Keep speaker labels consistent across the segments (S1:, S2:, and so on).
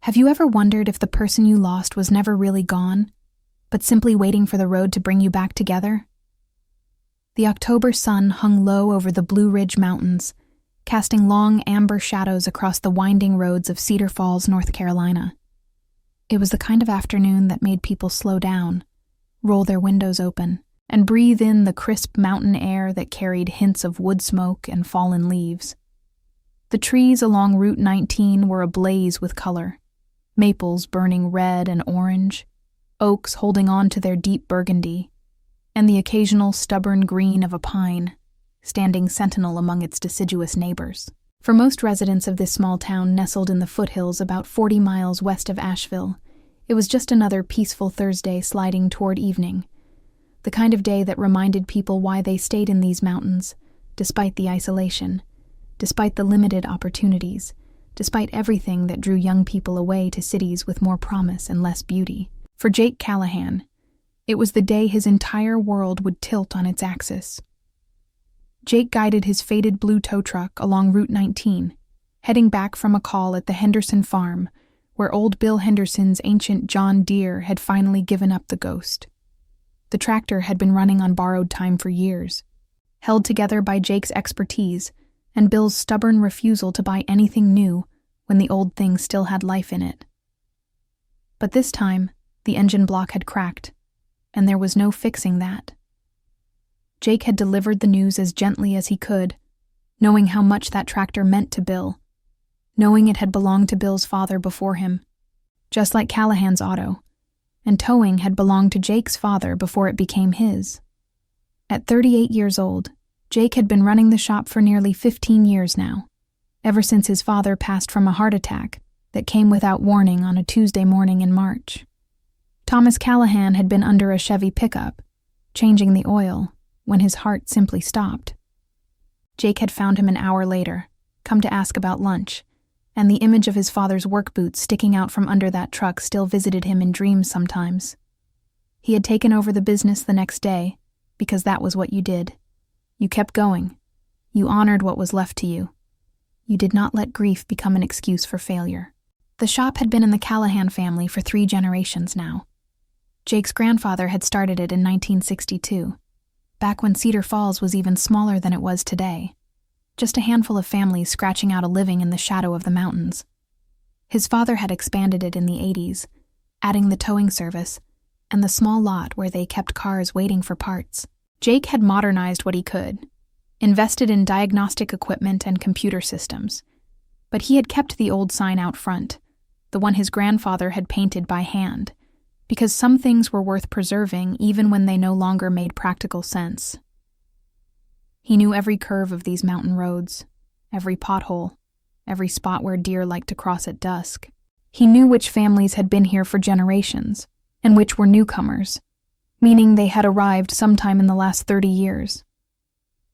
S1: Have you ever wondered if the person you lost was never really gone, but simply waiting for the road to bring you back together? The October sun hung low over the Blue Ridge Mountains, casting long amber shadows across the winding roads of Cedar Falls, North Carolina. It was the kind of afternoon that made people slow down, roll their windows open, and breathe in the crisp mountain air that carried hints of wood smoke and fallen leaves. The trees along Route 19 were ablaze with color, maples burning red and orange, oaks holding on to their deep burgundy, and the occasional stubborn green of a pine, standing sentinel among its deciduous neighbors. For most residents of this small town nestled in the foothills about 40 miles west of Asheville, it was just another peaceful Thursday sliding toward evening, the kind of day that reminded people why they stayed in these mountains, despite the isolation, despite the limited opportunities, despite everything that drew young people away to cities with more promise and less beauty. For Jake Callahan, it was the day his entire world would tilt on its axis. Jake guided his faded blue tow truck along Route 19, heading back from a call at the Henderson farm, where old Bill Henderson's ancient John Deere had finally given up the ghost. The tractor had been running on borrowed time for years, held together by Jake's expertise and Bill's stubborn refusal to buy anything new when the old thing still had life in it. But this time, the engine block had cracked, and there was no fixing that. Jake had delivered the news as gently as he could, knowing how much that tractor meant to Bill, knowing it had belonged to Bill's father before him, just like Callahan's auto, and towing had belonged to Jake's father before it became his. At 38 years old, Jake had been running the shop for nearly 15 years now, ever since his father passed from a heart attack that came without warning on a Tuesday morning in March. Thomas Callahan had been under a Chevy pickup, changing the oil, when his heart simply stopped. Jake had found him an hour later, come to ask about lunch, and the image of his father's work boots sticking out from under that truck still visited him in dreams sometimes. He had taken over the business the next day, because that was what you did. You kept going. You honored what was left to you. You did not let grief become an excuse for failure. The shop had been in the Callahan family for 3 generations now. Jake's grandfather had started it in 1962, back when Cedar Falls was even smaller than it was today, just a handful of families scratching out a living in the shadow of the mountains. His father had expanded it in the 80s, adding the towing service and the small lot where they kept cars waiting for parts. Jake had modernized what he could, invested in diagnostic equipment and computer systems, but he had kept the old sign out front, the one his grandfather had painted by hand, because some things were worth preserving even when they no longer made practical sense. He knew every curve of these mountain roads, every pothole, every spot where deer liked to cross at dusk. He knew which families had been here for generations, and which were newcomers, meaning they had arrived sometime in the last 30 years.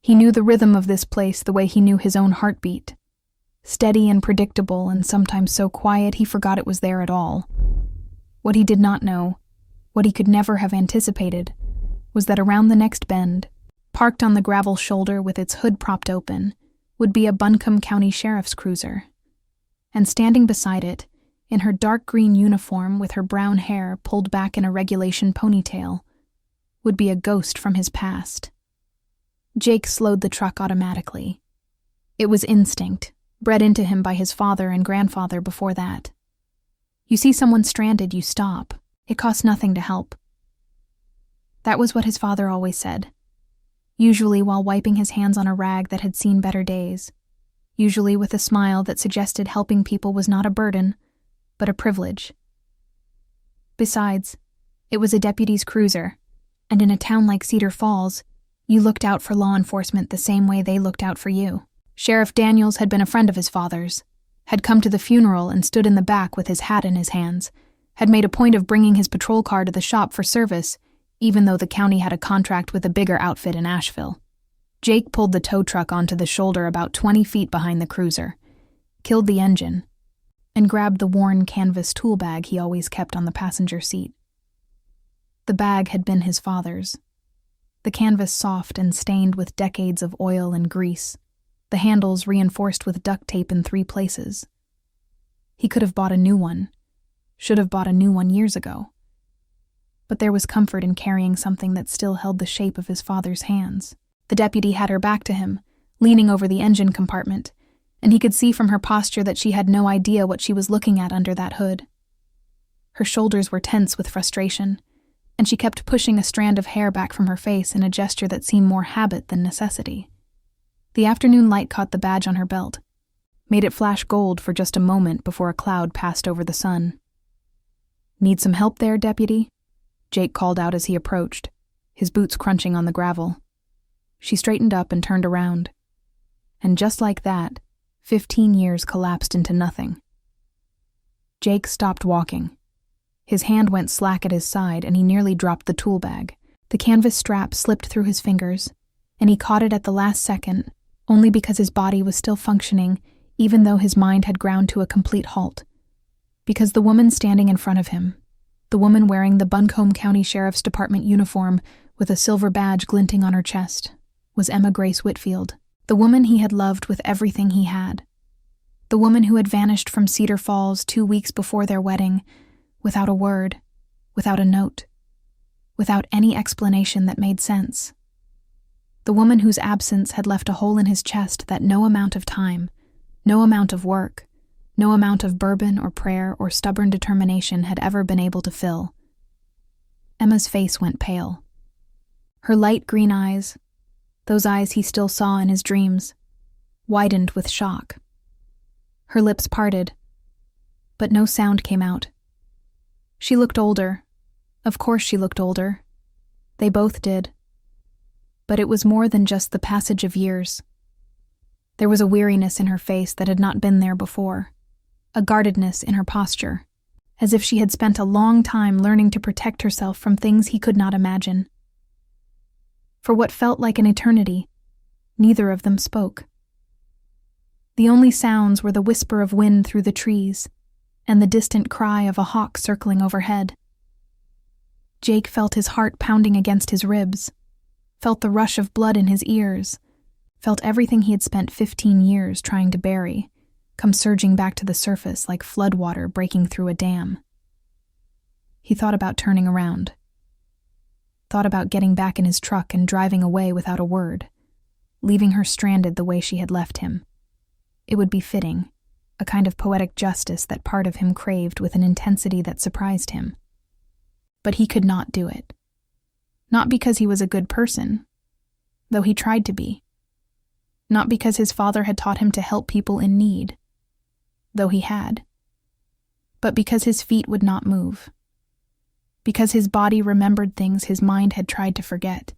S1: He knew the rhythm of this place the way he knew his own heartbeat, steady and predictable and sometimes so quiet he forgot it was there at all. What he did not know, what he could never have anticipated, was that around the next bend, parked on the gravel shoulder with its hood propped open, would be a Buncombe County Sheriff's cruiser. And standing beside it, in her dark green uniform with her brown hair pulled back in a regulation ponytail, would be a ghost from his past. Jake slowed the truck automatically. It was instinct, bred into him by his father and grandfather before that. You see someone stranded, you stop. It costs nothing to help. That was what his father always said, usually while wiping his hands on a rag that had seen better days, usually with a smile that suggested helping people was not a burden, but a privilege. Besides, it was a deputy's cruiser, and in a town like Cedar Falls, you looked out for law enforcement the same way they looked out for you. Sheriff Daniels had been a friend of his father's, had come to the funeral and stood in the back with his hat in his hands, had made a point of bringing his patrol car to the shop for service, even though the county had a contract with a bigger outfit in Asheville. Jake pulled the tow truck onto the shoulder about 20 feet behind the cruiser, killed the engine, and grabbed the worn canvas tool bag he always kept on the passenger seat. The bag had been his father's, the canvas soft and stained with decades of oil and grease, the handles reinforced with duct tape in 3 places. He could have bought a new one, Should have bought a new one years ago. But there was comfort in carrying something that still held the shape of his father's hands. The deputy had her back to him, leaning over the engine compartment, and he could see from her posture that she had no idea what she was looking at under that hood. Her shoulders were tense with frustration, and she kept pushing a strand of hair back from her face in a gesture that seemed more habit than necessity. The afternoon light caught the badge on her belt, made it flash gold for just a moment before a cloud passed over the sun. "Need some help there, deputy?" Jake called out as he approached, his boots crunching on the gravel. She straightened up and turned around. And just like that, 15 years collapsed into nothing. Jake stopped walking. His hand went slack at his side and he nearly dropped the tool bag. The canvas strap slipped through his fingers, and he caught it at the last second, only because his body was still functioning, even though his mind had ground to a complete halt. Because the woman standing in front of him, the woman wearing the Buncombe County Sheriff's Department uniform with a silver badge glinting on her chest, was Emma Grace Whitfield, the woman he had loved with everything he had. The woman who had vanished from Cedar Falls 2 weeks before their wedding, without a word, without a note, without any explanation that made sense. The woman whose absence had left a hole in his chest that no amount of time, no amount of work, no amount of bourbon or prayer or stubborn determination had ever been able to fill. Emma's face went pale. Her light green eyes, those eyes he still saw in his dreams, widened with shock. Her lips parted, but no sound came out. She looked older. Of course she looked older. They both did. But it was more than just the passage of years. There was a weariness in her face that had not been there before, a guardedness in her posture, as if she had spent a long time learning to protect herself from things he could not imagine. For what felt like an eternity, neither of them spoke. The only sounds were the whisper of wind through the trees and the distant cry of a hawk circling overhead. Jake felt his heart pounding against his ribs, felt the rush of blood in his ears, felt everything he had spent 15 years trying to bury come surging back to the surface like floodwater breaking through a dam. He thought about turning around, thought about getting back in his truck and driving away without a word, leaving her stranded the way she had left him. It would be fitting, a kind of poetic justice that part of him craved with an intensity that surprised him. But he could not do it. Not because he was a good person, though he tried to be. Not because his father had taught him to help people in need, though he had. But because his feet would not move. Because his body remembered things his mind had tried to forget,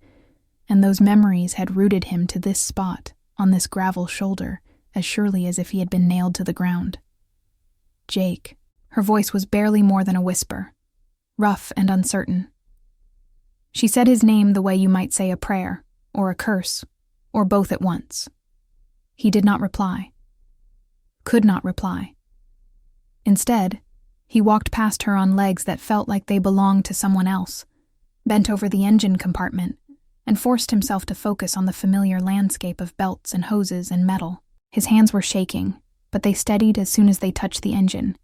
S1: and those memories had rooted him to this spot, on this gravel shoulder, as surely as if he had been nailed to the ground. Jake. Her voice was barely more than a whisper, rough and uncertain. She said his name the way you might say a prayer, or a curse, or both at once. He did not reply. Could not reply. Instead, he walked past her on legs that felt like they belonged to someone else, bent over the engine compartment, and forced himself to focus on the familiar landscape of belts and hoses and metal. His hands were shaking, but they steadied as soon as they touched the engine,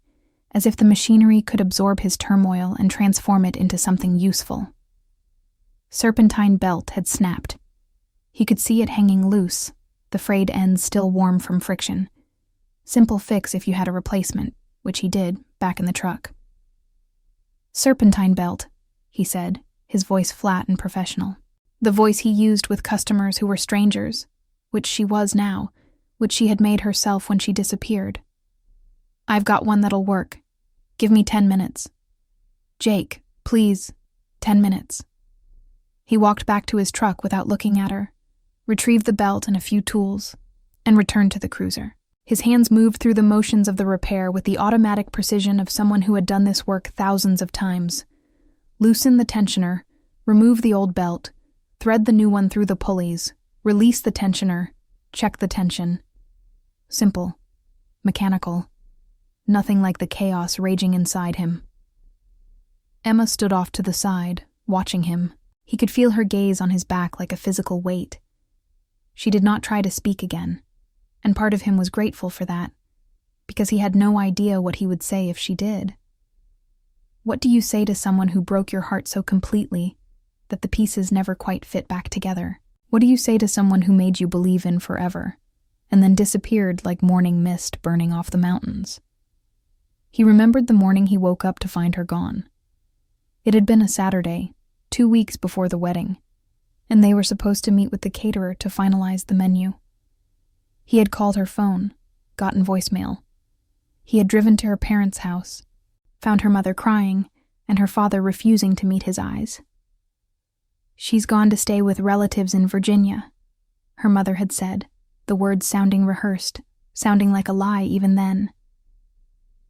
S1: as if the machinery could absorb his turmoil and transform it into something useful. Serpentine belt had snapped. He could see it hanging loose, the frayed ends still warm from friction. Simple fix if you had a replacement, which he did, back in the truck. "Serpentine belt," he said, his voice flat and professional. The voice he used with customers who were strangers, which she was now, which she had made herself when she disappeared. "I've got one that'll work. Give me 10 minutes. Jake, please, 10 minutes." He walked back to his truck without looking at her, retrieved the belt and a few tools, and returned to the cruiser. His hands moved through the motions of the repair with the automatic precision of someone who had done this work thousands of times. Loosen the tensioner, remove the old belt, thread the new one through the pulleys, release the tensioner, check the tension. Simple. Mechanical. Nothing like the chaos raging inside him. Emma stood off to the side, watching him. He could feel her gaze on his back like a physical weight. She did not try to speak again, and part of him was grateful for that, because he had no idea what he would say if she did. What do you say to someone who broke your heart so completely that the pieces never quite fit back together? What do you say to someone who made you believe in forever, and then disappeared like morning mist burning off the mountains? He remembered the morning he woke up to find her gone. It had been a Saturday, 2 weeks before the wedding, and they were supposed to meet with the caterer to finalize the menu. He had called her phone, gotten voicemail. He had driven to her parents' house, found her mother crying, and her father refusing to meet his eyes. "She's gone to stay with relatives in Virginia," her mother had said, the words sounding rehearsed, sounding like a lie even then.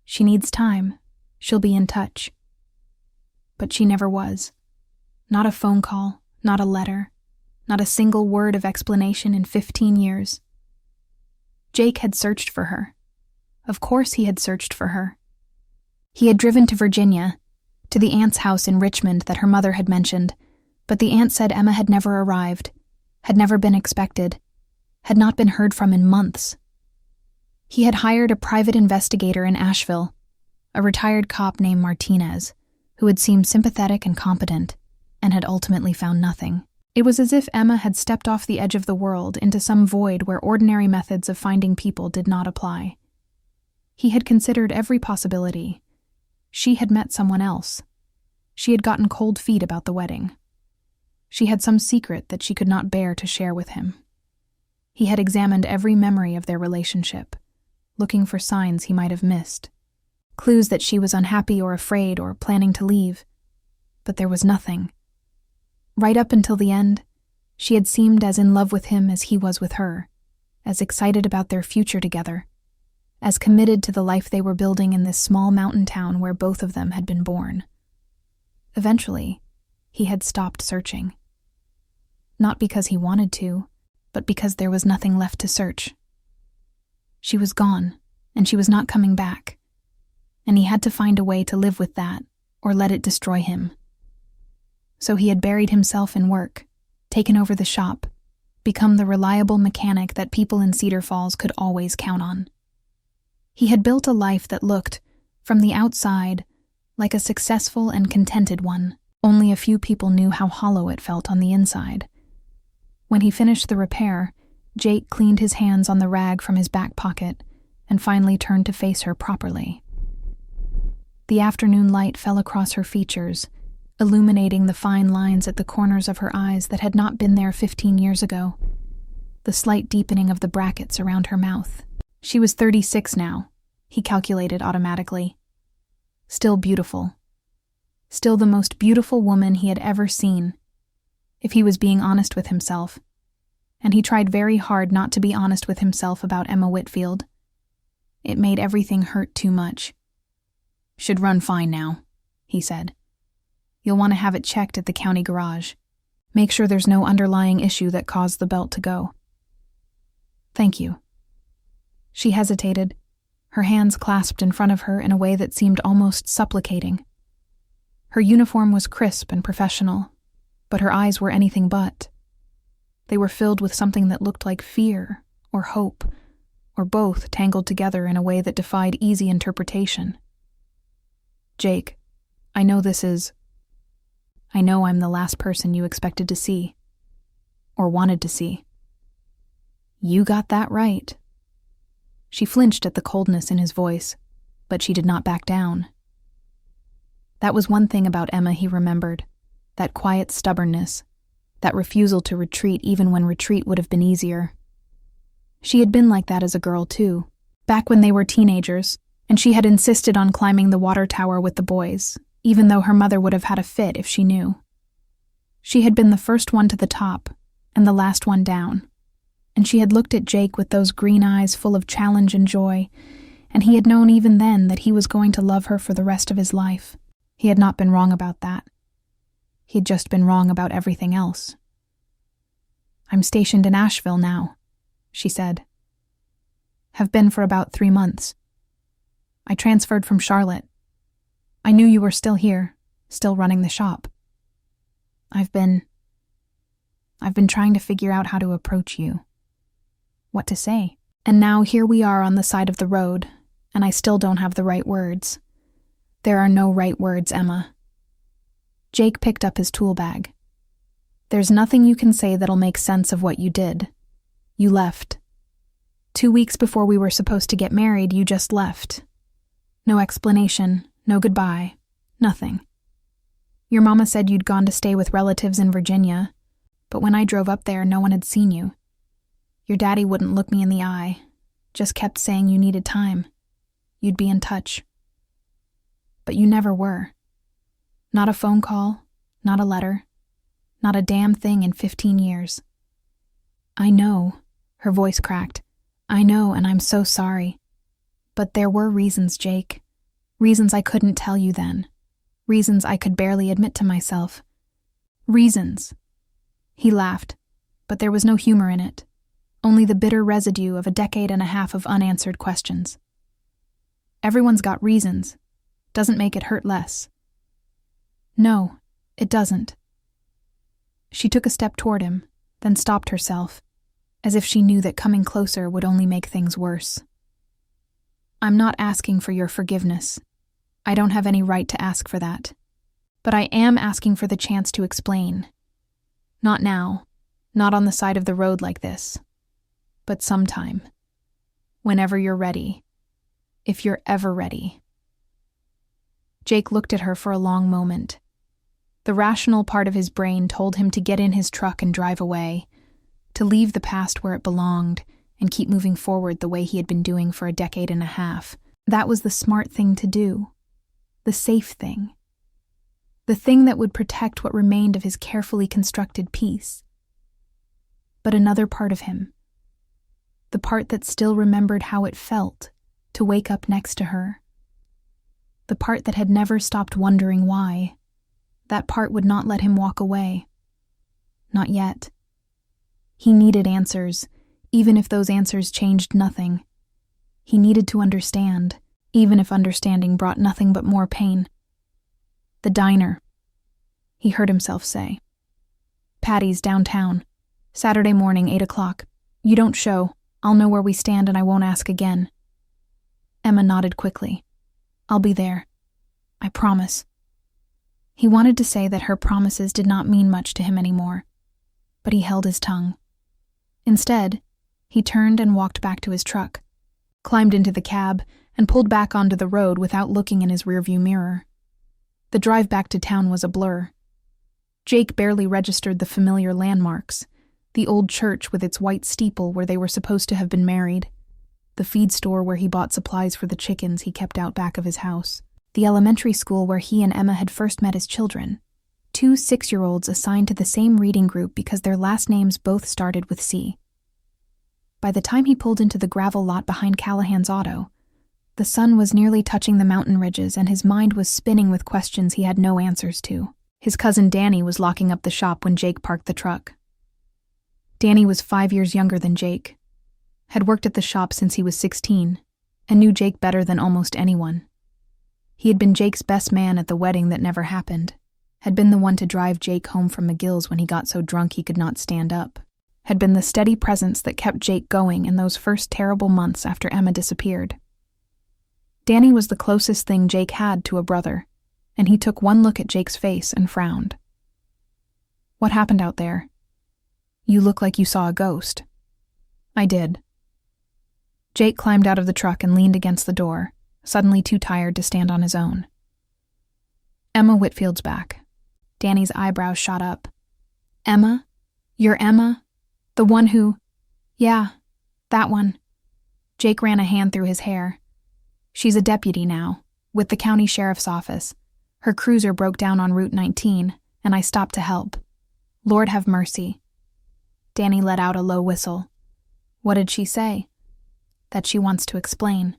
S1: "She needs time. She'll be in touch." But she never was. Not a phone call, not a letter, not a single word of explanation in 15 years. Jake had searched for her. Of course he had searched for her. He had driven to Virginia, to the aunt's house in Richmond that her mother had mentioned, but the aunt said Emma had never arrived, had never been expected, had not been heard from in months. He had hired a private investigator in Asheville, a retired cop named Martinez, who had seemed sympathetic and competent, and had ultimately found nothing. It was as if Emma had stepped off the edge of the world into some void where ordinary methods of finding people did not apply. He had considered every possibility. She had met someone else. She had gotten cold feet about the wedding. She had some secret that she could not bear to share with him. He had examined every memory of their relationship, looking for signs he might have missed, clues that she was unhappy or afraid or planning to leave. But there was nothing. Right up until the end, she had seemed as in love with him as he was with her, as excited about their future together, as committed to the life they were building in this small mountain town where both of them had been born. Eventually, he had stopped searching. Not because he wanted to, but because there was nothing left to search. She was gone, and she was not coming back, and he had to find a way to live with that, or let it destroy him. So he had buried himself in work, taken over the shop, become the reliable mechanic that people in Cedar Falls could always count on. He had built a life that looked, from the outside, like a successful and contented one. Only a few people knew how hollow it felt on the inside. When he finished the repair, Jake cleaned his hands on the rag from his back pocket and finally turned to face her properly. The afternoon light fell across her features, illuminating the fine lines at the corners of her eyes that had not been there 15 years ago, the slight deepening of the brackets around her mouth. She was 36 now, he calculated automatically. Still beautiful. Still the most beautiful woman he had ever seen, if he was being honest with himself. And he tried very hard not to be honest with himself about Emma Whitfield. It made everything hurt too much. "Should run fine now," he said. "You'll want to have it checked at the county garage. Make sure there's no underlying issue that caused the belt to go." "Thank you." She hesitated, her hands clasped in front of her in a way that seemed almost supplicating. Her uniform was crisp and professional, but her eyes were anything but. They were filled with something that looked like fear or hope, or both tangled together in a way that defied easy interpretation. "Jake, I know I'm the last person you expected to see, or wanted to see." "You got that right." She flinched at the coldness in his voice, but she did not back down. That was one thing about Emma he remembered, that quiet stubbornness, that refusal to retreat even when retreat would have been easier. She had been like that as a girl too, back when they were teenagers, and she had insisted on climbing the water tower with the boys, even though her mother would have had a fit if she knew. She had been the first one to the top, and the last one down, and she had looked at Jake with those green eyes full of challenge and joy, and he had known even then that he was going to love her for the rest of his life. He had not been wrong about that. He'd just been wrong about everything else. "I'm stationed in Asheville now," she said. "Have been for about 3 months. I transferred from Charlotte. I knew you were still here, still running the shop. I've been trying to figure out how to approach you. What to say. And now here we are on the side of the road, and I still don't have the right words. There are no right words, Emma. Jake picked up his tool bag. There's nothing you can say that'll make sense of what you did. You left. 2 weeks before we were supposed to get married, you just left. No explanation, no goodbye, nothing. Your mama said you'd gone to stay with relatives in Virginia, but when I drove up there, no one had seen you. Your daddy wouldn't look me in the eye, just kept saying you needed time. You'd be in touch. But you never were. Not a phone call, not a letter, not a damn thing in 15 years. I know, her voice cracked. I know, and I'm so sorry. But there were reasons, Jake. Reasons I couldn't tell you then. Reasons I could barely admit to myself. Reasons. He laughed, but there was no humor in it. Only the bitter residue of a decade and a half of unanswered questions. Everyone's got reasons. Doesn't make it hurt less. No, it doesn't. She took a step toward him, then stopped herself, as if she knew that coming closer would only make things worse. I'm not asking for your forgiveness. I don't have any right to ask for that. But I am asking for the chance to explain. Not now, not on the side of the road like this, but sometime. Whenever you're ready. If you're ever ready. Jake looked at her for a long moment. The rational part of his brain told him to get in his truck and drive away, to leave the past where it belonged and keep moving forward the way he had been doing for a decade and a half. That was the smart thing to do. The safe thing. The thing that would protect what remained of his carefully constructed peace. But another part of him, the part that still remembered how it felt to wake up next to her, the part that had never stopped wondering why, that part would not let him walk away. Not yet. He needed answers, even if those answers changed nothing. He needed to understand, even if understanding brought nothing but more pain. The diner, he heard himself say. Patty's downtown. Saturday morning, 8 o'clock. You don't show. I'll know where we stand and I won't ask again. Emma nodded quickly. I'll be there. I promise. He wanted to say that her promises did not mean much to him anymore, but he held his tongue. Instead, he turned and walked back to his truck, climbed into the cab, and pulled back onto the road without looking in his rearview mirror. The drive back to town was a blur. Jake barely registered the familiar landmarks, the old church with its white steeple where they were supposed to have been married, the feed store where he bought supplies for the chickens he kept out back of his house, the elementary school where he and Emma had first met as children, 2 6-year-olds assigned to the same reading group because their last names both started with C. By the time he pulled into the gravel lot behind Callahan's auto, the sun was nearly touching the mountain ridges and his mind was spinning with questions he had no answers to. His cousin Danny was locking up the shop when Jake parked the truck. Danny was 5 years younger than Jake, had worked at the shop since he was 16, and knew Jake better than almost anyone. He had been Jake's best man at the wedding that never happened, had been the one to drive Jake home from McGill's when he got so drunk he could not stand up, had been the steady presence that kept Jake going in those first terrible months after Emma disappeared. Danny was the closest thing Jake had to a brother, and he took one look at Jake's face and frowned. What happened out there? You look like you saw a ghost. I did. Jake climbed out of the truck and leaned against the door, suddenly too tired to stand on his own. Emma Whitfield's back. Danny's eyebrows shot up. Emma? You're Emma? The one who... Yeah, that one. Jake ran a hand through his hair. She's a deputy now, with the county sheriff's office. Her cruiser broke down on Route 19, and I stopped to help. Lord have mercy. Danny let out a low whistle. What did she say? That she wants to explain.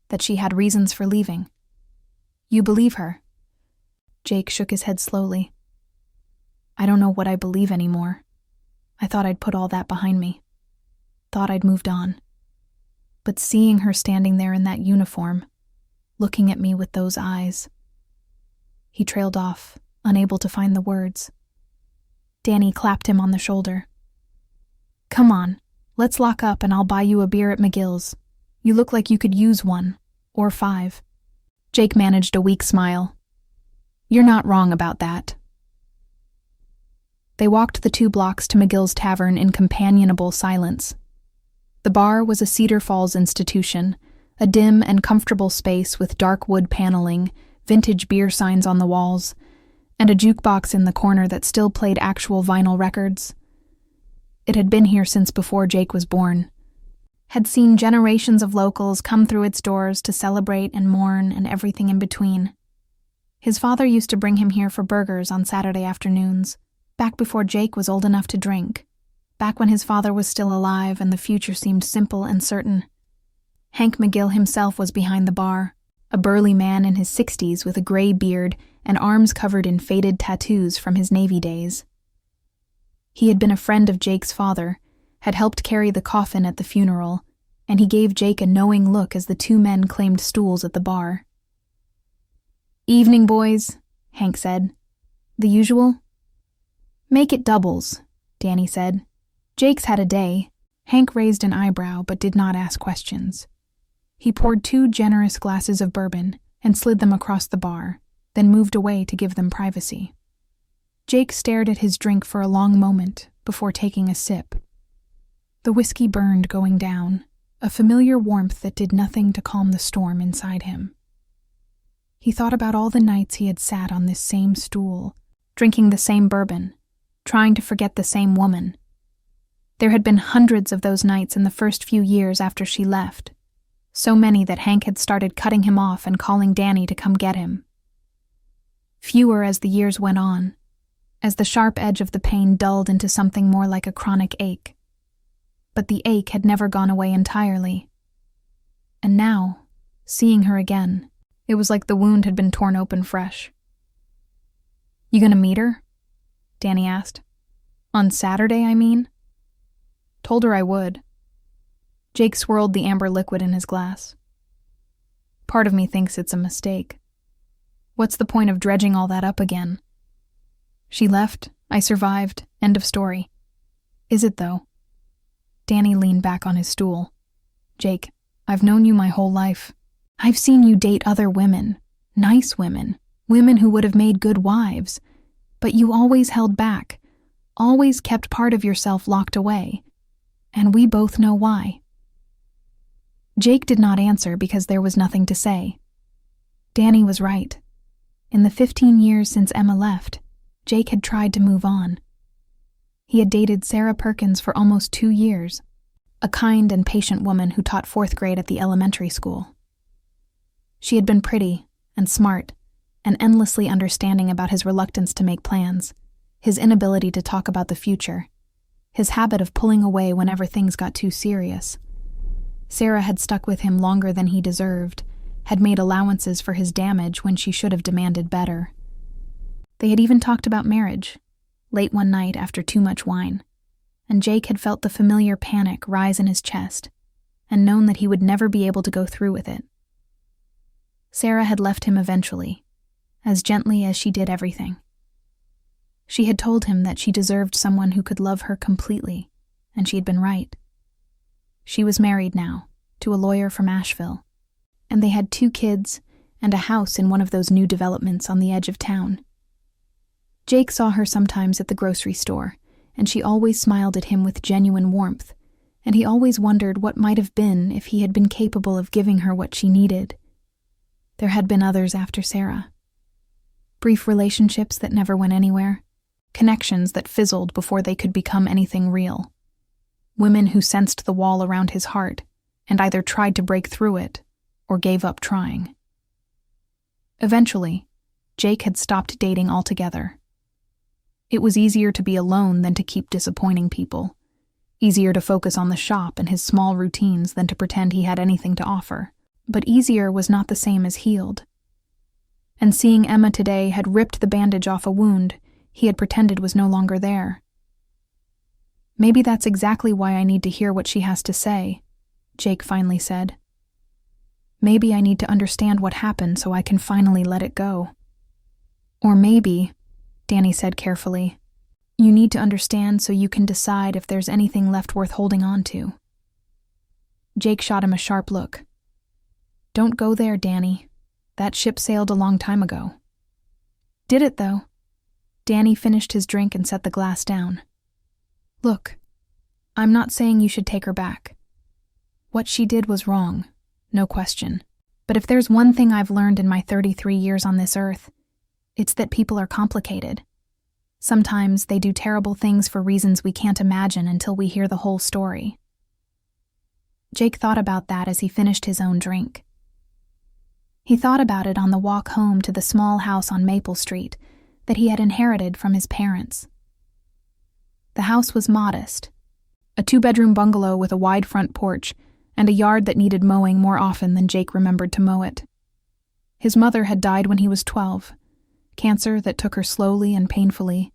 S1: That she had reasons for leaving. You believe her? Jake shook his head slowly. I don't know what I believe anymore. I thought I'd put all that behind me. Thought I'd moved on. But seeing her standing there in that uniform, looking at me with those eyes... He trailed off, unable to find the words. Danny clapped him on the shoulder. Come on, let's lock up and I'll buy you a beer at McGill's. You look like you could use one, or 5. Jake managed a weak smile. You're not wrong about that. They walked the 2 blocks to McGill's Tavern in companionable silence. The bar was a Cedar Falls institution, a dim and comfortable space with dark wood paneling, vintage beer signs on the walls, and a jukebox in the corner that still played actual vinyl records. It had been here since before Jake was born, had seen generations of locals come through its doors to celebrate and mourn and everything in between. His father used to bring him here for burgers on Saturday afternoons, back before Jake was old enough to drink, back when his father was still alive and the future seemed simple and certain. Hank McGill himself was behind the bar, a burly man in his 60s with a gray beard and arms covered in faded tattoos from his Navy days. He had been a friend of Jake's father, had helped carry the coffin at the funeral, and he gave Jake a knowing look as the 2 men claimed stools at the bar. "Evening, boys," Hank said. "The usual?" "Make it doubles," Danny said. "Jake's had a day." Hank raised an eyebrow but did not ask questions. He poured 2 generous glasses of bourbon and slid them across the bar, then moved away to give them privacy. Jake stared at his drink for a long moment before taking a sip. The whiskey burned going down, a familiar warmth that did nothing to calm the storm inside him. He thought about all the nights he had sat on this same stool, drinking the same bourbon, trying to forget the same woman. There had been hundreds of those nights in the first few years after she left, so many that Hank had started cutting him off and calling Danny to come get him. Fewer as the years went on, as the sharp edge of the pain dulled into something more like a chronic ache. But the ache had never gone away entirely. And now, seeing her again, it was like the wound had been torn open fresh. "You gonna meet her?" Danny asked. "On Saturday, I mean?" "Told her I would." Jake swirled the amber liquid in his glass. "Part of me thinks it's a mistake. What's the point of dredging all that up again? She left, I survived, end of story. Is it, though?" Danny leaned back on his stool. "Jake, I've known you my whole life. I've seen you date other women, nice women, women who would have made good wives, but you always held back, always kept part of yourself locked away, and we both know why." Jake did not answer because there was nothing to say. Danny was right. In the 15 years since Emma left, Jake had tried to move on. He had dated Sarah Perkins for almost 2 years, a kind and patient woman who taught 4th grade at the elementary school. She had been pretty and smart and endlessly understanding about his reluctance to make plans, his inability to talk about the future, his habit of pulling away whenever things got too serious. Sarah had stuck with him longer than he deserved, had made allowances for his damage when she should have demanded better. They had even talked about marriage, late one night after too much wine, and Jake had felt the familiar panic rise in his chest and known that he would never be able to go through with it. Sarah had left him eventually, as gently as she did everything. She had told him that she deserved someone who could love her completely, and she had been right. She was married now, to a lawyer from Asheville, and they had 2 kids and a house in one of those new developments on the edge of town. Jake saw her sometimes at the grocery store, and she always smiled at him with genuine warmth, and he always wondered what might have been if he had been capable of giving her what she needed. There had been others after Sarah. Brief relationships that never went anywhere, connections that fizzled before they could become anything real. Women who sensed the wall around his heart and either tried to break through it or gave up trying. Eventually, Jake had stopped dating altogether. It was easier to be alone than to keep disappointing people, easier to focus on the shop and his small routines than to pretend he had anything to offer, but easier was not the same as healed. And seeing Emma today had ripped the bandage off a wound he had pretended was no longer there. "Maybe that's exactly why I need to hear what she has to say," Jake finally said. "Maybe I need to understand what happened so I can finally let it go. Or maybe," Danny said carefully, "you need to understand so you can decide if there's anything left worth holding on to." Jake shot him a sharp look. "Don't go there, Danny. That ship sailed a long time ago. Did it, though? Danny finished his drink and set the glass down. Look, I'm not saying you should take her back. What she did was wrong, no question. But if there's one thing I've learned in my 33 years on this earth, it's that people are complicated. Sometimes they do terrible things for reasons we can't imagine until we hear the whole story. Jake thought about that as he finished his own drink. He thought about it on the walk home to the small house on Maple Street that he had inherited from his parents. The house was modest, a 2-bedroom bungalow with a wide front porch and a yard that needed mowing more often than Jake remembered to mow it. His mother had died when he was 12, cancer that took her slowly and painfully,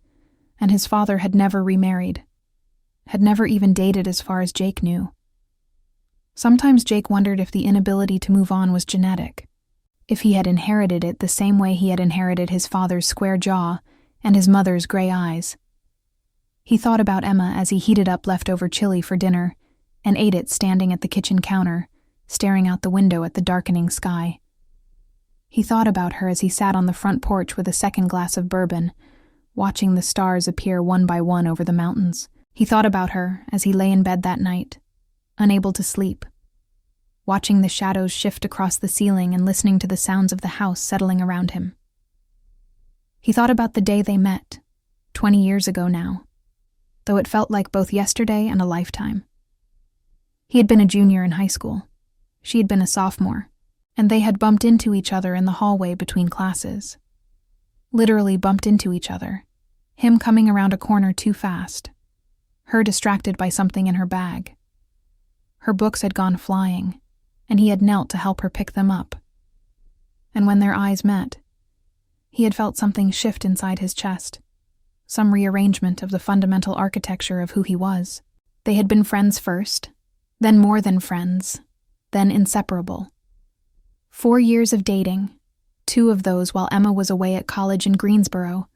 S1: and his father had never remarried, had never even dated as far as Jake knew. Sometimes Jake wondered if the inability to move on was genetic, if he had inherited it the same way he had inherited his father's square jaw and his mother's gray eyes. He thought about Emma as he heated up leftover chili for dinner and ate it standing at the kitchen counter, staring out the window at the darkening sky. He thought about her as he sat on the front porch with a second glass of bourbon, watching the stars appear one by one over the mountains. He thought about her as he lay in bed that night, unable to sleep, watching the shadows shift across the ceiling and listening to the sounds of the house settling around him. He thought about the day they met, 20 years ago now, though it felt like both yesterday and a lifetime. He had been a junior in high school. She had been a sophomore, and they had bumped into each other in the hallway between classes. Literally bumped into each other, him coming around a corner too fast, her distracted by something in her bag. Her books had gone flying, and he had knelt to help her pick them up. And when their eyes met, he had felt something shift inside his chest, some rearrangement of the fundamental architecture of who he was. They had been friends first, then more than friends, then inseparable. 4 years of dating, 2 of those while Emma was away at college in Greensboro,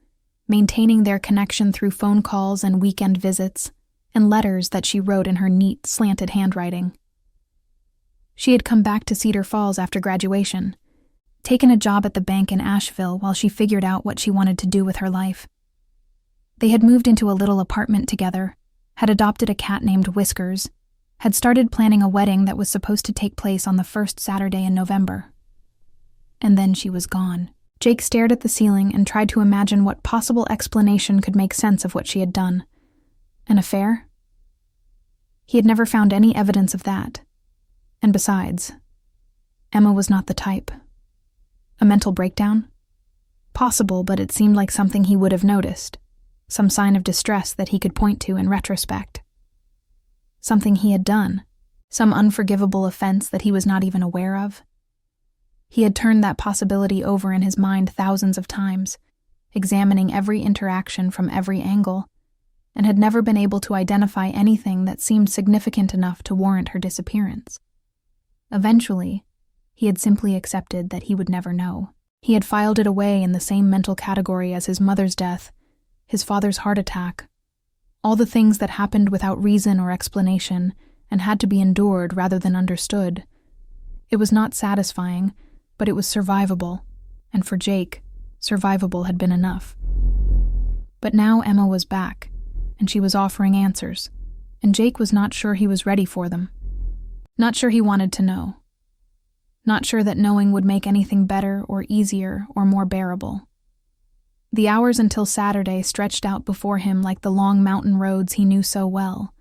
S1: maintaining their connection through phone calls and weekend visits, and letters that she wrote in her neat, slanted handwriting. She had come back to Cedar Falls after graduation, taken a job at the bank in Asheville while she figured out what she wanted to do with her life. They had moved into a little apartment together, had adopted a cat named Whiskers, had started planning a wedding that was supposed to take place on the first Saturday in November. And then she was gone. Jake stared at the ceiling and tried to imagine what possible explanation could make sense of what she had done. An affair? He had never found any evidence of that. And besides, Emma was not the type. A mental breakdown? Possible, but it seemed like something he would have noticed. Some sign of distress that he could point to in retrospect. Something he had done. Some unforgivable offense that he was not even aware of. He had turned that possibility over in his mind thousands of times, examining every interaction from every angle, and had never been able to identify anything that seemed significant enough to warrant her disappearance. Eventually, he had simply accepted that he would never know. He had filed it away in the same mental category as his mother's death, his father's heart attack, all the things that happened without reason or explanation and had to be endured rather than understood. It was not satisfying, but it was survivable, and for Jake, survivable had been enough. But now Emma was back, and she was offering answers, and Jake was not sure he was ready for them. Not sure he wanted to know. Not sure that knowing would make anything better or easier or more bearable. The hours until Saturday stretched out before him like the long mountain roads he knew so well,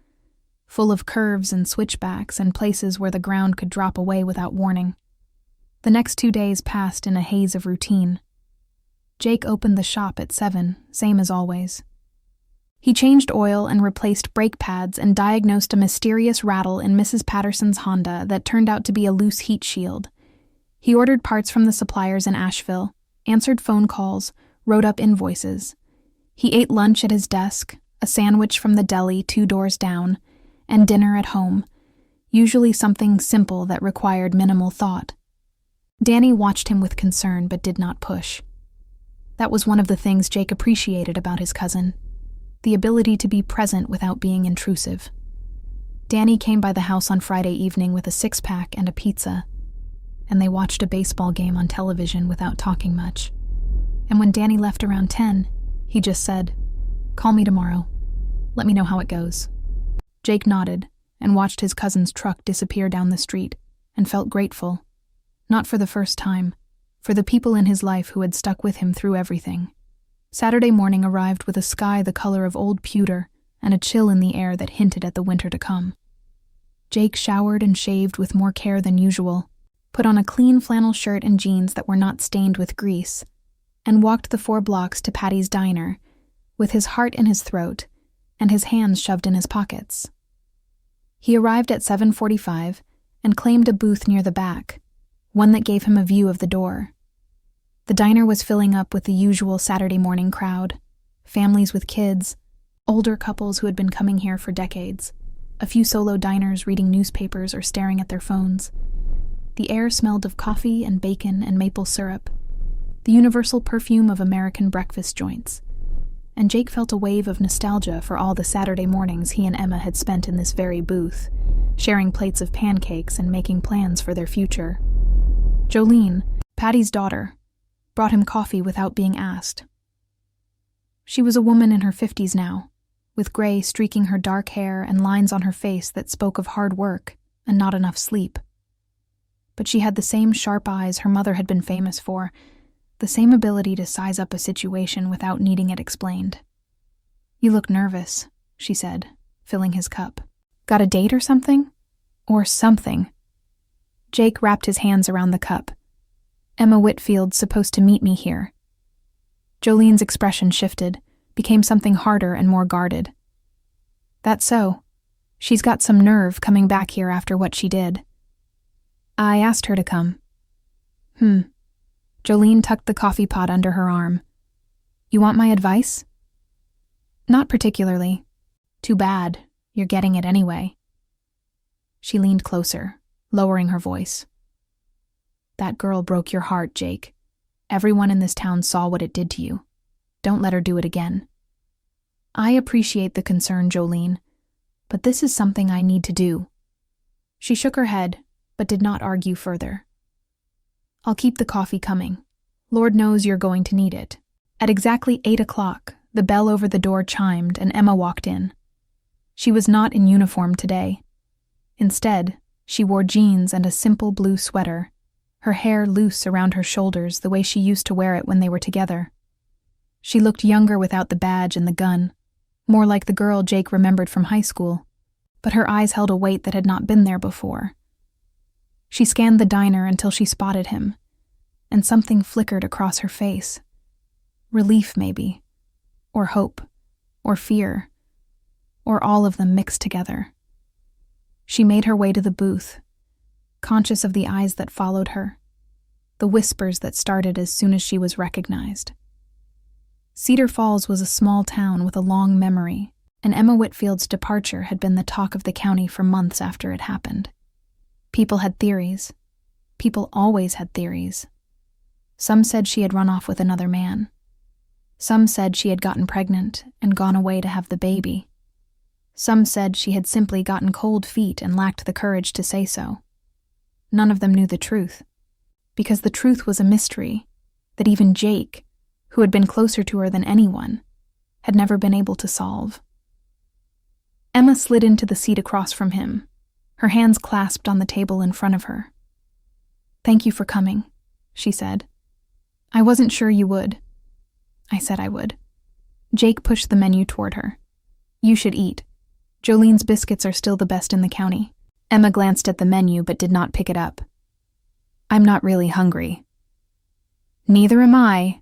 S1: full of curves and switchbacks and places where the ground could drop away without warning. The next 2 days passed in a haze of routine. Jake opened the shop at 7, same as always. He changed oil and replaced brake pads and diagnosed a mysterious rattle in Mrs. Patterson's Honda that turned out to be a loose heat shield. He ordered parts from the suppliers in Asheville, answered phone calls, wrote up invoices. He ate lunch at his desk, a sandwich from the deli 2 doors down, and dinner at home, usually something simple that required minimal thought. Danny watched him with concern but did not push. That was one of the things Jake appreciated about his cousin, the ability to be present without being intrusive. Danny came by the house on Friday evening with a 6-pack and a pizza. and they watched a baseball game on television without talking much. And when Danny left around 10, he just said, "Call me tomorrow. Let me know how it goes." Jake nodded and watched his cousin's truck disappear down the street and felt grateful, not for the first time, for the people in his life who had stuck with him through everything. Saturday morning arrived with a sky the color of old pewter and a chill in the air that hinted at the winter to come. Jake showered and shaved with more care than usual, put on a clean flannel shirt and jeans that were not stained with grease, and walked the 4 blocks to Patty's diner, with his heart in his throat and his hands shoved in his pockets. He arrived at 7:45 and claimed a booth near the back, one that gave him a view of the door. The diner was filling up with the usual Saturday morning crowd, families with kids, older couples who had been coming here for decades, a few solo diners reading newspapers or staring at their phones. The air smelled of coffee and bacon and maple syrup, the universal perfume of American breakfast joints, and Jake felt a wave of nostalgia for all the Saturday mornings he and Emma had spent in this very booth, sharing plates of pancakes and making plans for their future. Jolene, Patty's daughter, brought him coffee without being asked. She was a woman in her 50s now, with gray streaking her dark hair and lines on her face that spoke of hard work and not enough sleep. But she had the same sharp eyes her mother had been famous for, the same ability to size up a situation without needing it explained. "You look nervous," she said, filling his cup. "Got a date or something?" Or something. Jake wrapped his hands around the cup. "Emma Whitfield's supposed to meet me here." Jolene's expression shifted, became something harder and more guarded. "That's so. She's got some nerve coming back here after what she did." "I asked her to come." Jolene tucked the coffee pot under her arm. "You want my advice?" "Not particularly. Too bad. You're getting it anyway." She leaned closer, lowering her voice. "That girl broke your heart, Jake. Everyone in this town saw what it did to you. Don't let her do it again." "I appreciate the concern, Jolene, but this is something I need to do." She shook her head, but did not argue further. "I'll keep the coffee coming. Lord knows you're going to need it." At exactly 8 o'clock, the bell over the door chimed and Emma walked in. She was not in uniform today. Instead, she wore jeans and a simple blue sweater, her hair loose around her shoulders the way she used to wear it when they were together. She looked younger without the badge and the gun, more like the girl Jake remembered from high school, but her eyes held a weight that had not been there before. She scanned the diner until she spotted him, and something flickered across her face. Relief, maybe, or hope, or fear, or all of them mixed together. She made her way to the booth, conscious of the eyes that followed her, the whispers that started as soon as she was recognized. Cedar Falls was a small town with a long memory, and Emma Whitfield's departure had been the talk of the county for months after it happened. People had theories. People always had theories. Some said she had run off with another man. Some said she had gotten pregnant and gone away to have the baby. Some said she had simply gotten cold feet and lacked the courage to say so. None of them knew the truth, because the truth was a mystery that even Jake, who had been closer to her than anyone, had never been able to solve. Emma slid into the seat across from him, her hands clasped on the table in front of her. "Thank you for coming," she said. "I wasn't sure you would." "I said I would." Jake pushed the menu toward her. "You should eat. Jolene's biscuits are still the best in the county." Emma glanced at the menu but did not pick it up. "I'm not really hungry." "Neither am I.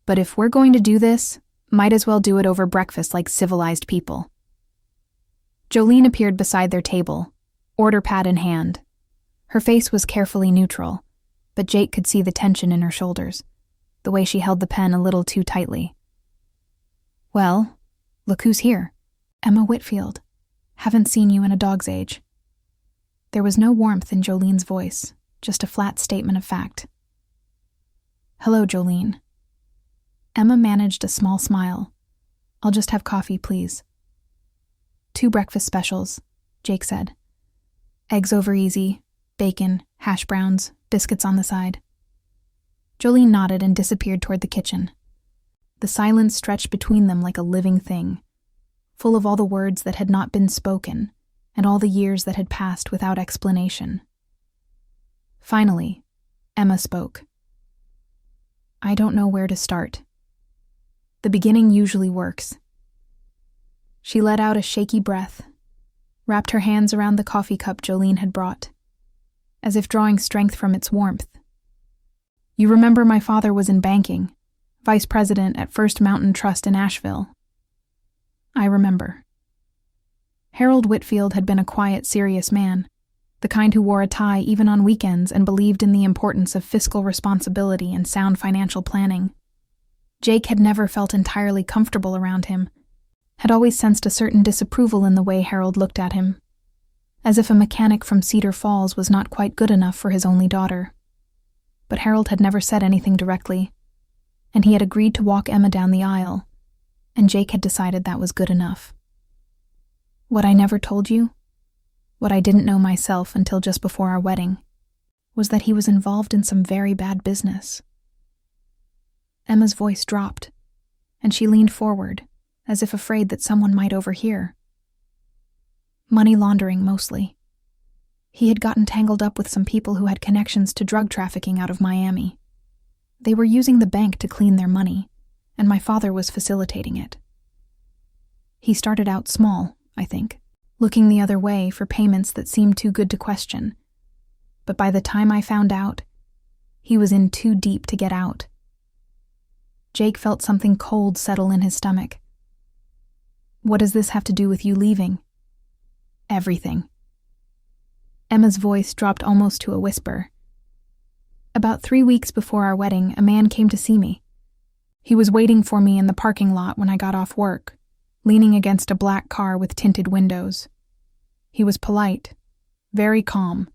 S1: But if we're going to do this, might as well do it over breakfast like civilized people." Jolene appeared beside their table, order pad in hand. Her face was carefully neutral, but Jake could see the tension in her shoulders, the way she held the pen a little too tightly. "Well, look who's here. Emma Whitfield. Haven't seen you in a dog's age." There was no warmth in Jolene's voice, just a flat statement of fact. "Hello, Jolene." Emma managed a small smile. "I'll just have coffee, please." "2 breakfast specials," Jake said. "Eggs over easy, Bacon, hash browns, biscuits on the side. Jolene nodded and disappeared toward the kitchen. The silence stretched between them like a living thing, full of all the words that had not been spoken and all the years that had passed without explanation. Finally, Emma spoke. "I don't know where to start. The beginning usually works." She let out a shaky breath, wrapped her hands around the coffee cup Jolene had brought, as if drawing strength from its warmth. "You remember my father was in banking, vice president at First Mountain Trust in Asheville." "I remember." Harold Whitfield had been a quiet, serious man, the kind who wore a tie even on weekends and believed in the importance of fiscal responsibility and sound financial planning. Jake had never felt entirely comfortable around him, had always sensed a certain disapproval in the way Harold looked at him, as if a mechanic from Cedar Falls was not quite good enough for his only daughter. But Harold had never said anything directly, and he had agreed to walk Emma down the aisle, and Jake had decided that was good enough. "What I never told you, what I didn't know myself until just before our wedding, was that he was involved in some very bad business." Emma's voice dropped, and she leaned forward, as if afraid that someone might overhear. "Money laundering, mostly. He had gotten tangled up with some people who had connections to drug trafficking out of Miami. They were using the bank to clean their money, and my father was facilitating it. He started out small, I think, looking the other way for payments that seemed too good to question. But by the time I found out, he was in too deep to get out." Jake felt something cold settle in his stomach. "What does this have to do with you leaving?" "Everything." Emma's voice dropped almost to a whisper. "About 3 weeks before our wedding, a man came to see me. He was waiting for me in the parking lot when I got off work, leaning against a black car with tinted windows. He was polite, very calm,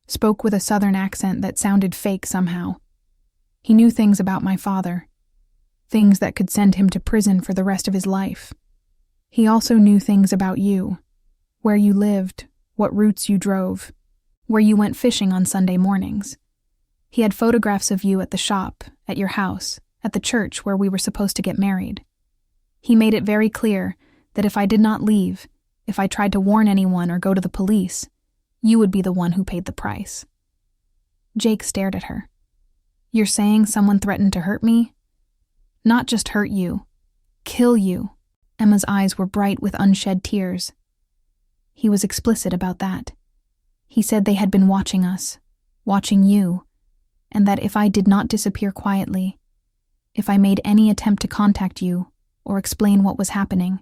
S1: spoke with a southern accent that sounded fake somehow. He knew things about my father, things that could send him to prison for the rest of his life. He also knew things about you, where you lived, what routes you drove, where you went fishing on Sunday mornings. He had photographs of you at the shop, at your house, at the church where we were supposed to get married. He made it very clear that if I did not leave, if I tried to warn anyone or go to the police, you would be the one who paid the price." Jake stared at her. "You're saying someone threatened to hurt me? Not just hurt you, kill you." Emma's eyes were bright with unshed tears. "He was explicit about that. He said they had been watching us, watching you, and that if I did not disappear quietly, if I made any attempt to contact you or explain what was happening,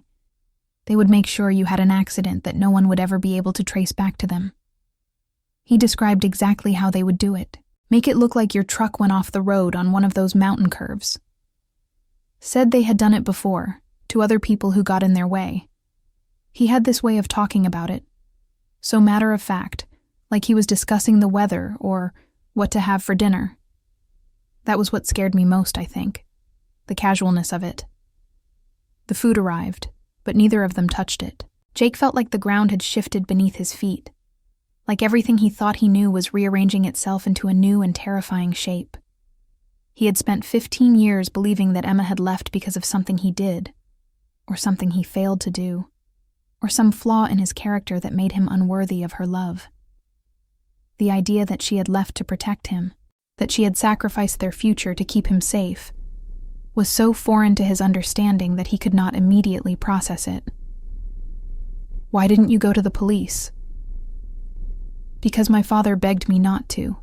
S1: they would make sure you had an accident that no one would ever be able to trace back to them. He described exactly how they would do it. Make it look like your truck went off the road on one of those mountain curves. Said they had done it before, to other people who got in their way. He had this way of talking about it, so matter of fact, like he was discussing the weather or what to have for dinner. That was what scared me most, I think, the casualness of it. The food arrived, but neither of them touched it. Jake felt like the ground had shifted beneath his feet, like everything he thought he knew was rearranging itself into a new and terrifying shape. He had spent 15 years believing that Emma had left because of something he did, or something he failed to do, or some flaw in his character that made him unworthy of her love. The idea that she had left to protect him, that she had sacrificed their future to keep him safe, was so foreign to his understanding that he could not immediately process it. "Why didn't you go to the police?" "Because my father begged me not to.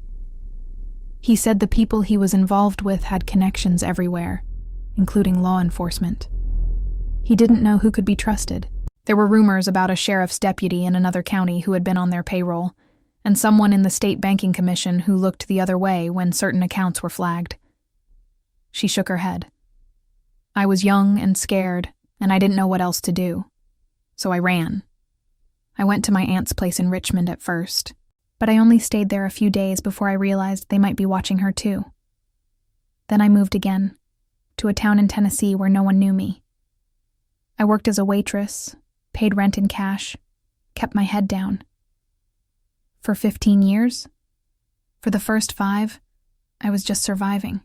S1: He said the people he was involved with had connections everywhere, including law enforcement. He didn't know who could be trusted. There were rumors about a sheriff's deputy in another county who had been on their payroll, and someone in the state banking commission who looked the other way when certain accounts were flagged." She shook her head. "I was young and scared, and I didn't know what else to do. So I ran. I went to my aunt's place in Richmond at first, but I only stayed there a few days before I realized they might be watching her too. Then I moved again, to a town in Tennessee where no one knew me. I worked as a waitress, paid rent in cash, kept my head down. For 15 years? For the first 5, I was just surviving,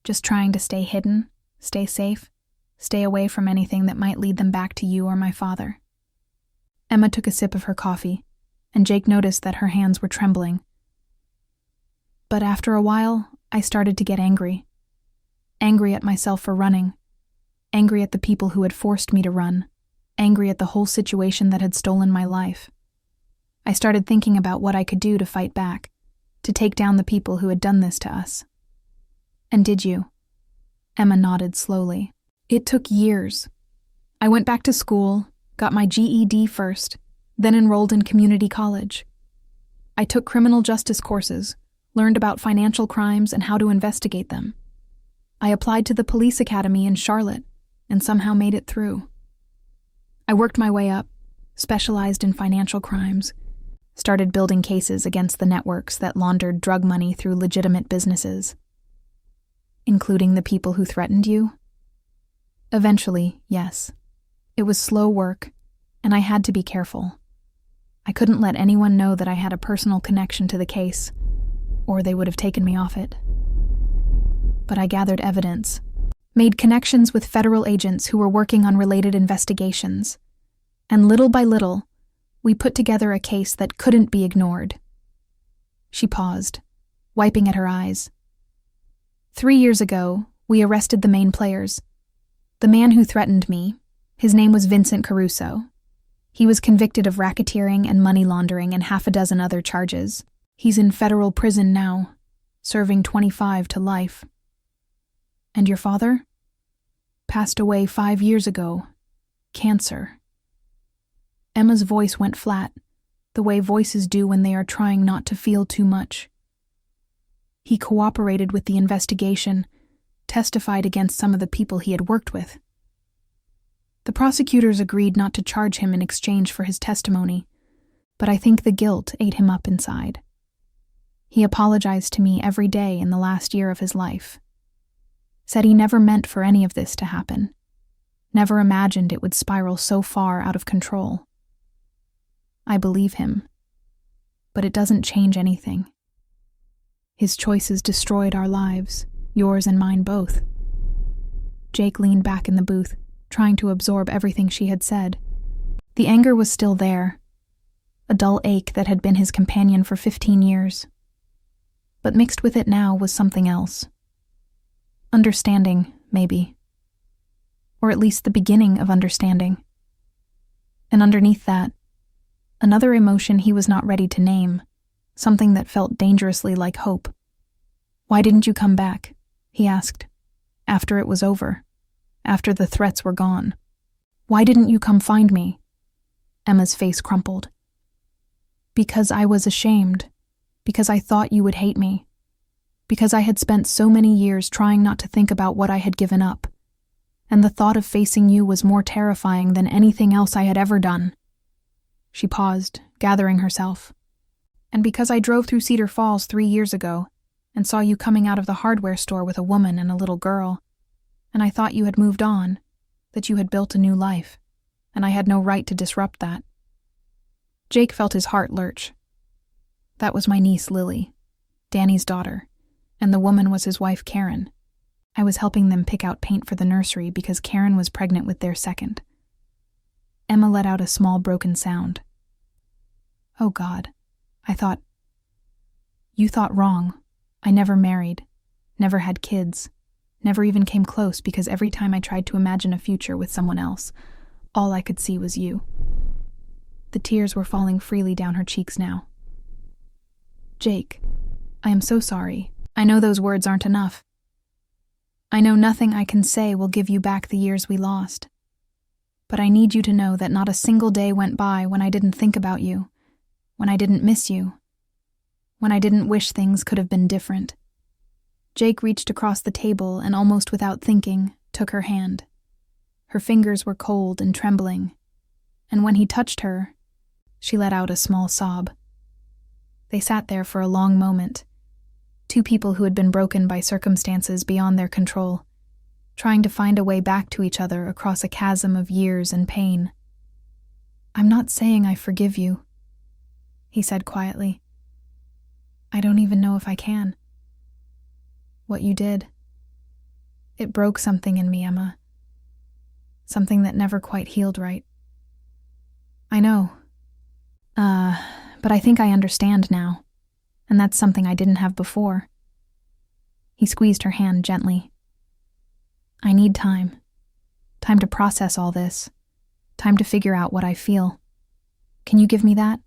S1: just trying to stay hidden, stay safe, stay away from anything that might lead them back to you or my father. Emma took a sip of her coffee, and Jake noticed that her hands were trembling. But after a while, I started to get angry. Angry at myself for running. Angry at the people who had forced me to run. Angry at the whole situation that had stolen my life. I started thinking about what I could do to fight back, to take down the people who had done this to us. And did you? Emma nodded slowly. It took years. I went back to school, got my GED first, then enrolled in community college. I took criminal justice courses, learned about financial crimes and how to investigate them. I applied to the police academy in Charlotte and somehow made it through. I worked my way up, specialized in financial crimes, started building cases against the networks that laundered drug money through legitimate businesses. Including the people who threatened you? Eventually, yes. It was slow work, and I had to be careful. I couldn't let anyone know that I had a personal connection to the case, or they would have taken me off it. But I gathered evidence, made connections with federal agents who were working on related investigations, and little by little, we put together a case that couldn't be ignored. She paused, wiping at her eyes. 3 years ago, we arrested the main players. The man who threatened me, his name was Vincent Caruso. He was convicted of racketeering and money laundering and 6 other charges. He's in federal prison now, serving 25 to life. And your father? Passed away 5 years ago. Cancer. Emma's voice went flat, the way voices do when they are trying not to feel too much. He cooperated with the investigation, testified against some of the people he had worked with. The prosecutors agreed not to charge him in exchange for his testimony, but I think the guilt ate him up inside. He apologized to me every day in the last year of his life. Said he never meant for any of this to happen, never imagined it would spiral so far out of control. I believe him, but it doesn't change anything. His choices destroyed our lives, yours and mine both. Jake leaned back in the booth, trying to absorb everything she had said. The anger was still there, a dull ache that had been his companion for 15 years. But mixed with it now was something else. Understanding, maybe. Or at least the beginning of understanding. And underneath that, another emotion he was not ready to name, something that felt dangerously like hope. "Why didn't you come back?" he asked, after it was over, after the threats were gone. "Why didn't you come find me?" Emma's face crumpled. "Because I was ashamed, because I thought you would hate me, because I had spent so many years trying not to think about what I had given up, and the thought of facing you was more terrifying than anything else I had ever done." She paused, gathering herself. "And because I drove through Cedar Falls 3 years ago and saw you coming out of the hardware store with a woman and a little girl, and I thought you had moved on, that you had built a new life, and I had no right to disrupt that." Jake felt his heart lurch. "That was my niece Lily, Danny's daughter, and the woman was his wife Karen. I was helping them pick out paint for the nursery because Karen was pregnant with their second." Emma let out a small broken sound. "Oh God, I thought..." "You thought wrong. I never married, never had kids, never even came close because every time I tried to imagine a future with someone else, all I could see was you." The tears were falling freely down her cheeks now. "Jake, I am so sorry. I know those words aren't enough. I know nothing I can say will give you back the years we lost. But I need you to know that not a single day went by when I didn't think about you, when I didn't miss you, when I didn't wish things could have been different." Jake reached across the table and almost without thinking, took her hand. Her fingers were cold and trembling, and when he touched her, she let out a small sob. They sat there for a long moment, two people who had been broken by circumstances beyond their control, trying to find a way back to each other across a chasm of years and pain. "I'm not saying I forgive you," he said quietly. I don't even know if I can. What you did. It broke something in me, Emma. Something that never quite healed right. I know. But I think I understand now. And that's something I didn't have before. He squeezed her hand gently. I need time. Time to process all this. Time to figure out what I feel. Can you give me that?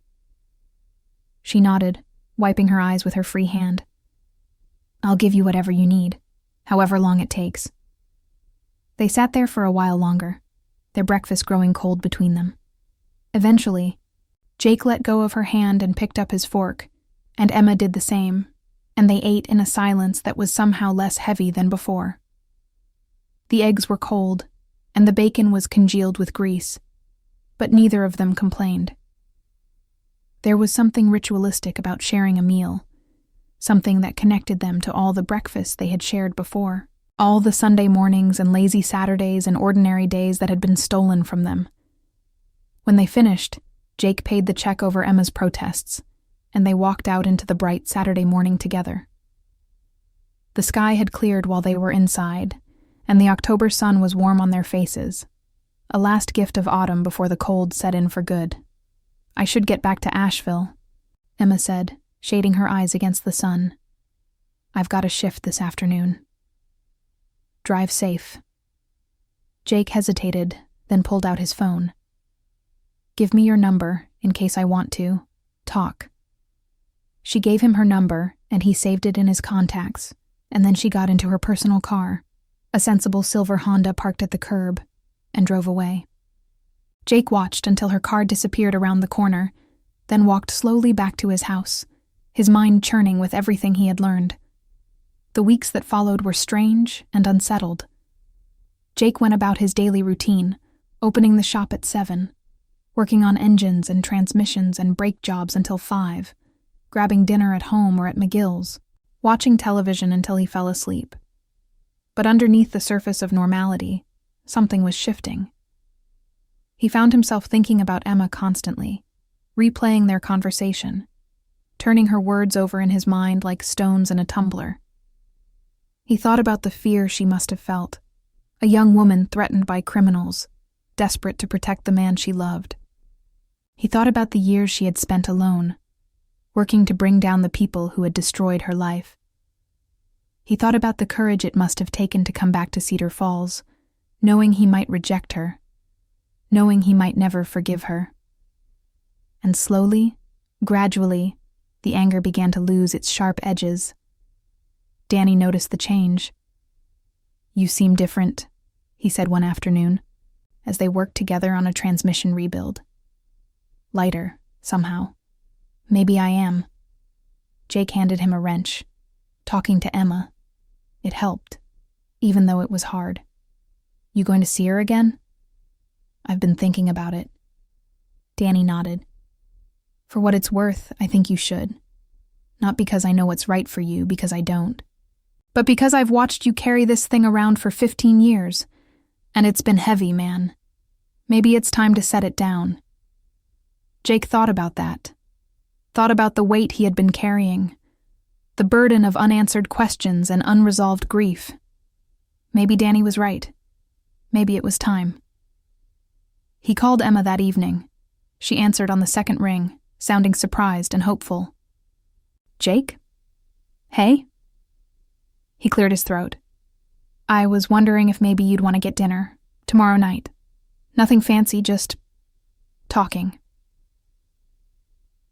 S1: She nodded, wiping her eyes with her free hand. I'll give you whatever you need, however long it takes. They sat there for a while longer, their breakfast growing cold between them. Eventually, Jake let go of her hand and picked up his fork, and Emma did the same, and they ate in a silence that was somehow less heavy than before. The eggs were cold, and the bacon was congealed with grease, but neither of them complained. There was something ritualistic about sharing a meal, something that connected them to all the breakfasts they had shared before, all the Sunday mornings and lazy Saturdays and ordinary days that had been stolen from them. When they finished, Jake paid the check over Emma's protests, and they walked out into the bright Saturday morning together. The sky had cleared while they were inside, and the October sun was warm on their faces, a last gift of autumn before the cold set in for good. I should get back to Asheville, Emma said, shading her eyes against the sun. I've got a shift this afternoon. Drive safe. Jake hesitated, then pulled out his phone. Give me your number, in case I want to talk. She gave him her number, and he saved it in his contacts, and then she got into her personal car, a sensible silver Honda parked at the curb, and drove away. Jake watched until her car disappeared around the corner, then walked slowly back to his house, his mind churning with everything he had learned. The weeks that followed were strange and unsettled. Jake went about his daily routine, opening the shop at 7, working on engines and transmissions and brake jobs until 5, grabbing dinner at home or at McGill's, watching television until he fell asleep. But underneath the surface of normality, something was shifting. He found himself thinking about Emma constantly, replaying their conversation, turning her words over in his mind like stones in a tumbler. He thought about the fear she must have felt, a young woman threatened by criminals, desperate to protect the man she loved. He thought about the years she had spent alone, working to bring down the people who had destroyed her life. He thought about the courage it must have taken to come back to Cedar Falls, knowing he might reject her, knowing he might never forgive her. And slowly, gradually, the anger began to lose its sharp edges. Danny noticed the change. You seem different, he said one afternoon, as they worked together on a transmission rebuild. Lighter, somehow. Maybe I am. Jake handed him a wrench. Talking to Emma. It helped, even though it was hard. You going to see her again? I've been thinking about it. Danny nodded. For what it's worth, I think you should. Not because I know what's right for you, because I don't. But because I've watched you carry this thing around for 15 years, and it's been heavy, man. Maybe it's time to set it down. Jake thought about that. Thought about the weight he had been carrying, the burden of unanswered questions and unresolved grief. Maybe Danny was right. Maybe it was time. He called Emma that evening. She answered on the second ring, sounding surprised and hopeful. Jake? Hey? He cleared his throat. I was wondering if maybe you'd want to get dinner, tomorrow night. Nothing fancy, just talking.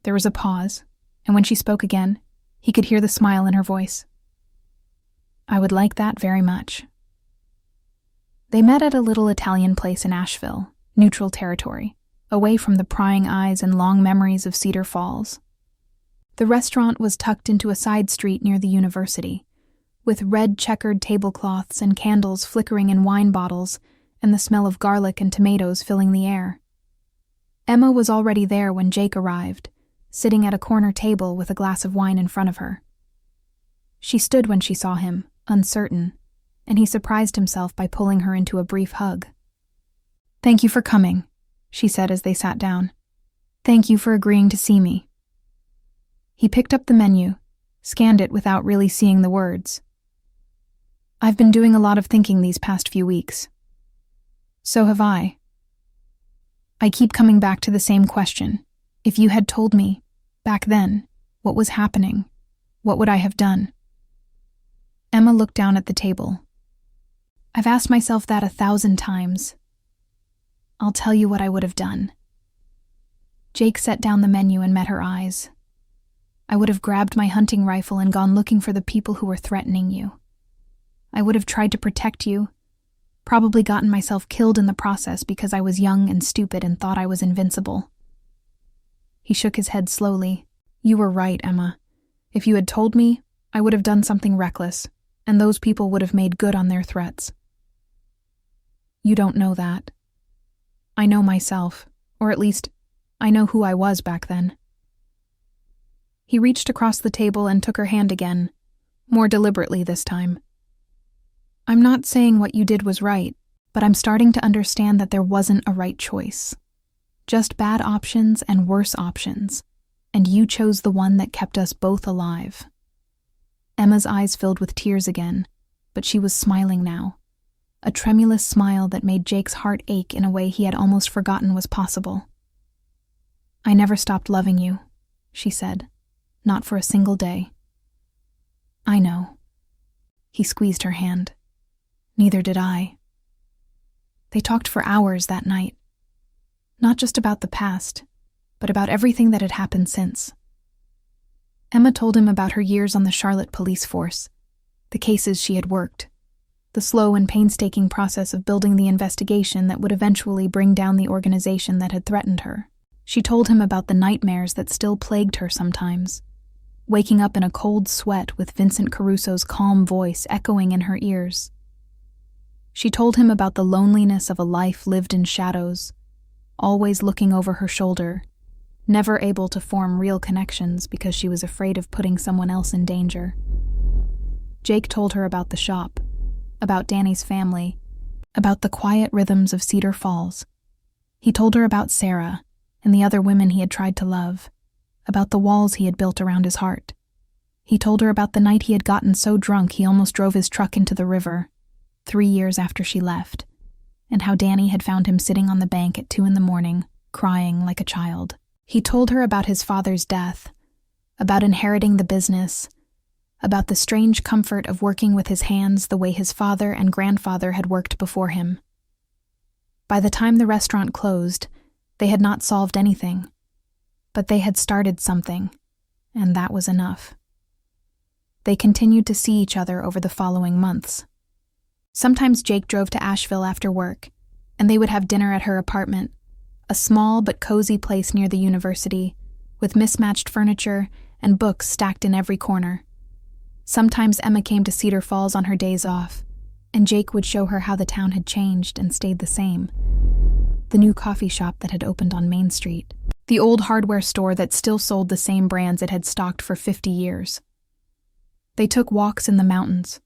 S1: There was a pause, and when she spoke again, he could hear the smile in her voice. I would like that very much. They met at a little Italian place in Asheville, neutral territory, away from the prying eyes and long memories of Cedar Falls. The restaurant was tucked into a side street near the university, with red checkered tablecloths and candles flickering in wine bottles and the smell of garlic and tomatoes filling the air. Emma was already there when Jake arrived, sitting at a corner table with a glass of wine in front of her. She stood when she saw him, uncertain, and he surprised himself by pulling her into a brief hug. Thank you for coming, she said as they sat down. Thank you for agreeing to see me. He picked up the menu, scanned it without really seeing the words. I've been doing a lot of thinking these past few weeks. So have I. I keep coming back to the same question. If you had told me, back then, what was happening, what would I have done? Emma looked down at the table. I've asked myself that 1,000 times. I'll tell you what I would have done. Jake set down the menu and met her eyes. I would have grabbed my hunting rifle and gone looking for the people who were threatening you. I would have tried to protect you, probably gotten myself killed in the process because I was young and stupid and thought I was invincible. He shook his head slowly. You were right, Emma. If you had told me, I would have done something reckless, and those people would have made good on their threats. You don't know that. I know myself, or at least, I know who I was back then. He reached across the table and took her hand again, more deliberately this time. I'm not saying what you did was right, but I'm starting to understand that there wasn't a right choice. Just bad options and worse options, and you chose the one that kept us both alive. Emma's eyes filled with tears again, but she was smiling now, a tremulous smile that made Jake's heart ache in a way he had almost forgotten was possible. I never stopped loving you, she said, not for a single day. I know. He squeezed her hand. Neither did I. They talked for hours that night. Not just about the past, but about everything that had happened since. Emma told him about her years on the Charlotte police force, the cases she had worked, the slow and painstaking process of building the investigation that would eventually bring down the organization that had threatened her. She told him about the nightmares that still plagued her sometimes, waking up in a cold sweat with Vincent Caruso's calm voice echoing in her ears. She told him about the loneliness of a life lived in shadows, always looking over her shoulder, never able to form real connections because she was afraid of putting someone else in danger. Jake told her about the shop, about Danny's family, about the quiet rhythms of Cedar Falls. He told her about Sarah and the other women he had tried to love, about the walls he had built around his heart. He told her about the night he had gotten so drunk he almost drove his truck into the river, 3 years after she left, and how Danny had found him sitting on the bank at 2 a.m, crying like a child. He told her about his father's death, about inheriting the business, about the strange comfort of working with his hands the way his father and grandfather had worked before him. By the time the restaurant closed, they had not solved anything, but they had started something, and that was enough. They continued to see each other over the following months. Sometimes Jake drove to Asheville after work, and they would have dinner at her apartment, a small but cozy place near the university, with mismatched furniture and books stacked in every corner. Sometimes Emma came to Cedar Falls on her days off, and Jake would show her how the town had changed and stayed the same. The new coffee shop that had opened on Main Street, the old hardware store that still sold the same brands it had stocked for 50 years. They took walks in the mountains,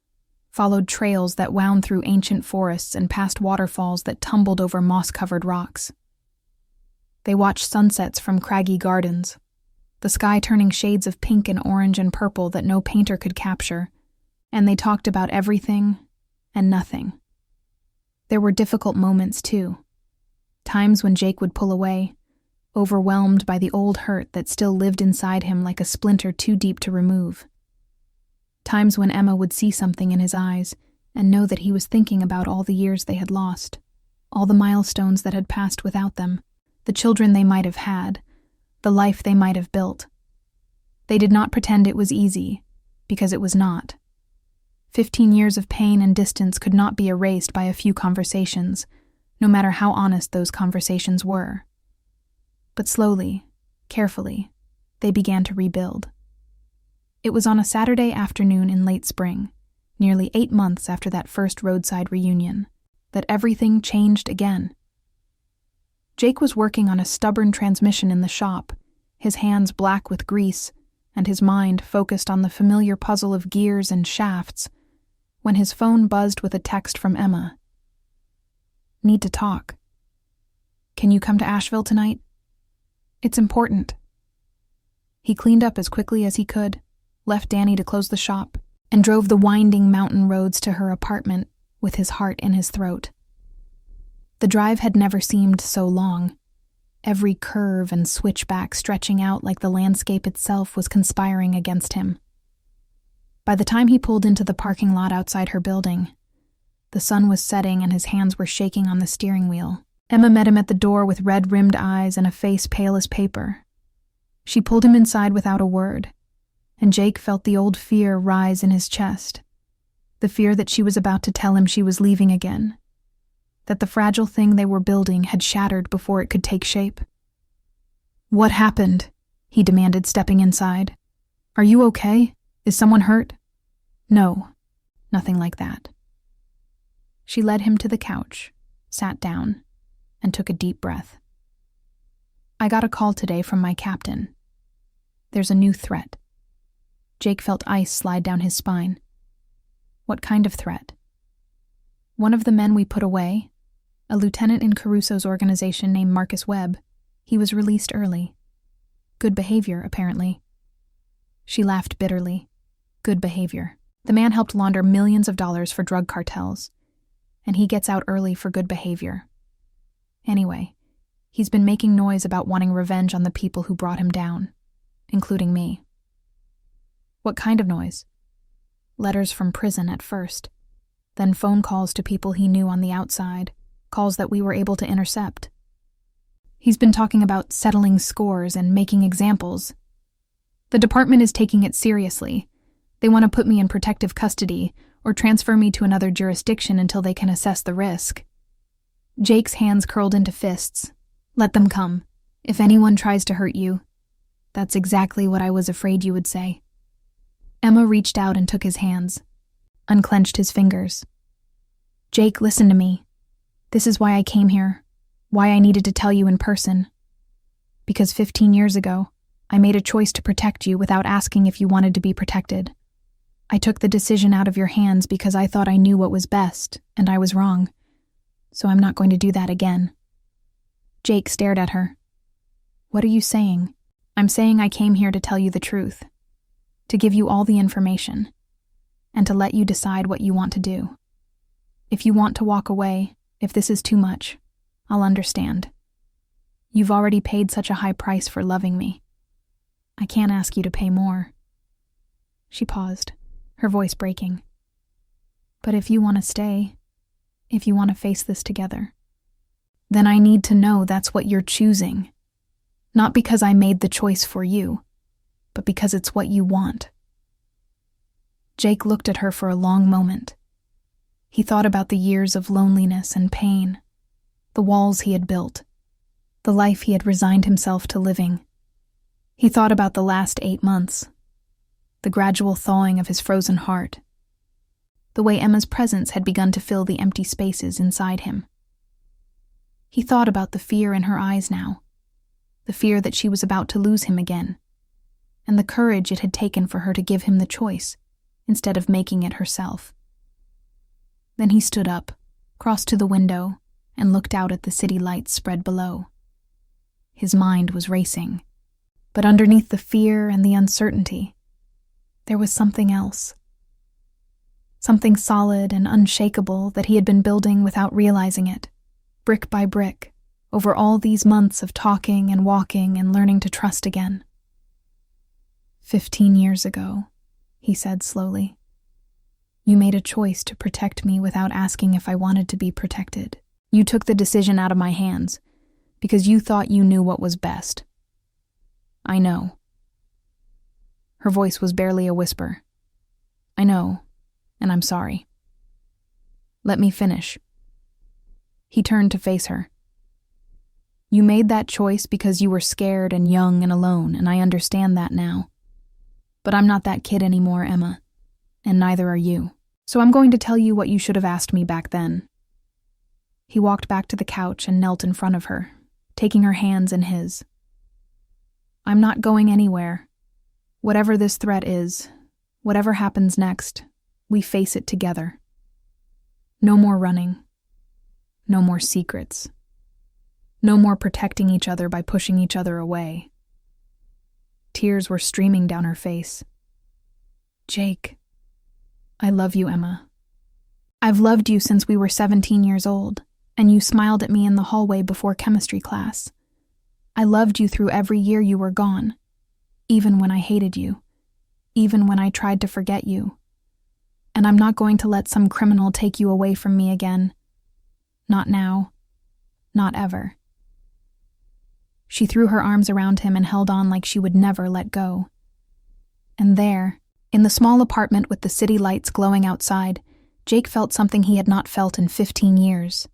S1: followed trails that wound through ancient forests and past waterfalls that tumbled over moss-covered rocks. They watched sunsets from craggy gardens, the sky turning shades of pink and orange and purple that no painter could capture, and they talked about everything and nothing. There were difficult moments, too. Times when Jake would pull away, overwhelmed by the old hurt that still lived inside him like a splinter too deep to remove. Times when Emma would see something in his eyes and know that he was thinking about all the years they had lost, all the milestones that had passed without them, the children they might have had, the life they might have built. They did not pretend it was easy, because it was not. 15 years of pain and distance could not be erased by a few conversations, no matter how honest those conversations were. But slowly, carefully, they began to rebuild. It was on a Saturday afternoon in late spring, nearly 8 months after that first roadside reunion, that everything changed again. Jake was working on a stubborn transmission in the shop, his hands black with grease, and his mind focused on the familiar puzzle of gears and shafts, when his phone buzzed with a text from Emma. Need to talk. Can you come to Asheville tonight? It's important. He cleaned up as quickly as he could, left Danny to close the shop, and drove the winding mountain roads to her apartment with his heart in his throat. The drive had never seemed so long. Every curve and switchback stretching out like the landscape itself was conspiring against him. By the time he pulled into the parking lot outside her building, the sun was setting and his hands were shaking on the steering wheel. Emma met him at the door with red-rimmed eyes and a face pale as paper. She pulled him inside without a word, and Jake felt the old fear rise in his chest. The fear that she was about to tell him she was leaving again, that the fragile thing they were building had shattered before it could take shape. "What happened?" he demanded, stepping inside. "Are you okay? Is someone hurt?" "No, nothing like that." She led him to the couch, sat down, and took a deep breath. "I got a call today from my captain. There's a new threat." Jake felt ice slide down his spine. "What kind of threat?" "One of the men we put away, a lieutenant in Caruso's organization named Marcus Webb, he was released early. Good behavior, apparently." She laughed bitterly. Good behavior. The man helped launder millions of dollars for drug cartels, and he gets out early for good behavior. Anyway, he's been making noise about wanting revenge on the people who brought him down, including me. "What kind of noise?" "Letters from prison at first, then phone calls to people he knew on the outside, calls that we were able to intercept. He's been talking about settling scores and making examples. The department is taking it seriously. They want to put me in protective custody or transfer me to another jurisdiction until they can assess the risk." Jake's hands curled into fists. "Let them come. If anyone tries to hurt you, that's exactly what I was afraid you would say." Emma reached out and took his hands, unclenched his fingers. "Jake, listen to me. This is why I came here, why I needed to tell you in person. Because 15 years ago, I made a choice to protect you without asking if you wanted to be protected. I took the decision out of your hands because I thought I knew what was best, and I was wrong. So I'm not going to do that again." Jake stared at her. "What are you saying?" "I'm saying I came here to tell you the truth, to give you all the information, and to let you decide what you want to do. If you want to walk away, if this is too much, I'll understand. You've already paid such a high price for loving me. I can't ask you to pay more." She paused, her voice breaking. "But if you want to stay, if you want to face this together, then I need to know that's what you're choosing. Not because I made the choice for you, but because it's what you want." Jake looked at her for a long moment. He thought about the years of loneliness and pain, the walls he had built, the life he had resigned himself to living. He thought about the last 8 months, the gradual thawing of his frozen heart, the way Emma's presence had begun to fill the empty spaces inside him. He thought about the fear in her eyes now, the fear that she was about to lose him again, and the courage it had taken for her to give him the choice instead of making it herself. Then he stood up, crossed to the window, and looked out at the city lights spread below. His mind was racing, but underneath the fear and the uncertainty, there was something else. Something solid and unshakable that he had been building without realizing it, brick by brick, over all these months of talking and walking and learning to trust again. 15 years ago, he said slowly, you made a choice to protect me without asking if I wanted to be protected. You took the decision out of my hands because you thought you knew what was best. I know. Her voice was barely a whisper. I know, and I'm sorry. Let me finish. He turned to face her. You made that choice because you were scared and young and alone, and I understand that now. But I'm not that kid anymore, Emma, and neither are you. So I'm going to tell you what you should have asked me back then. He walked back to the couch and knelt in front of her, taking her hands in his. I'm not going anywhere. Whatever this threat is, whatever happens next, we face it together. No more running. No more secrets. No more protecting each other by pushing each other away. Tears were streaming down her face. Jake, I love you, Emma. I've loved you since we were 17 years old, and you smiled at me in the hallway before chemistry class. I loved you through every year you were gone, even when I hated you, even when I tried to forget you. And I'm not going to let some criminal take you away from me again. Not now. Not ever. She threw her arms around him and held on like she would never let go. And there, in the small apartment with the city lights glowing outside, Jake felt something he had not felt in 15 years.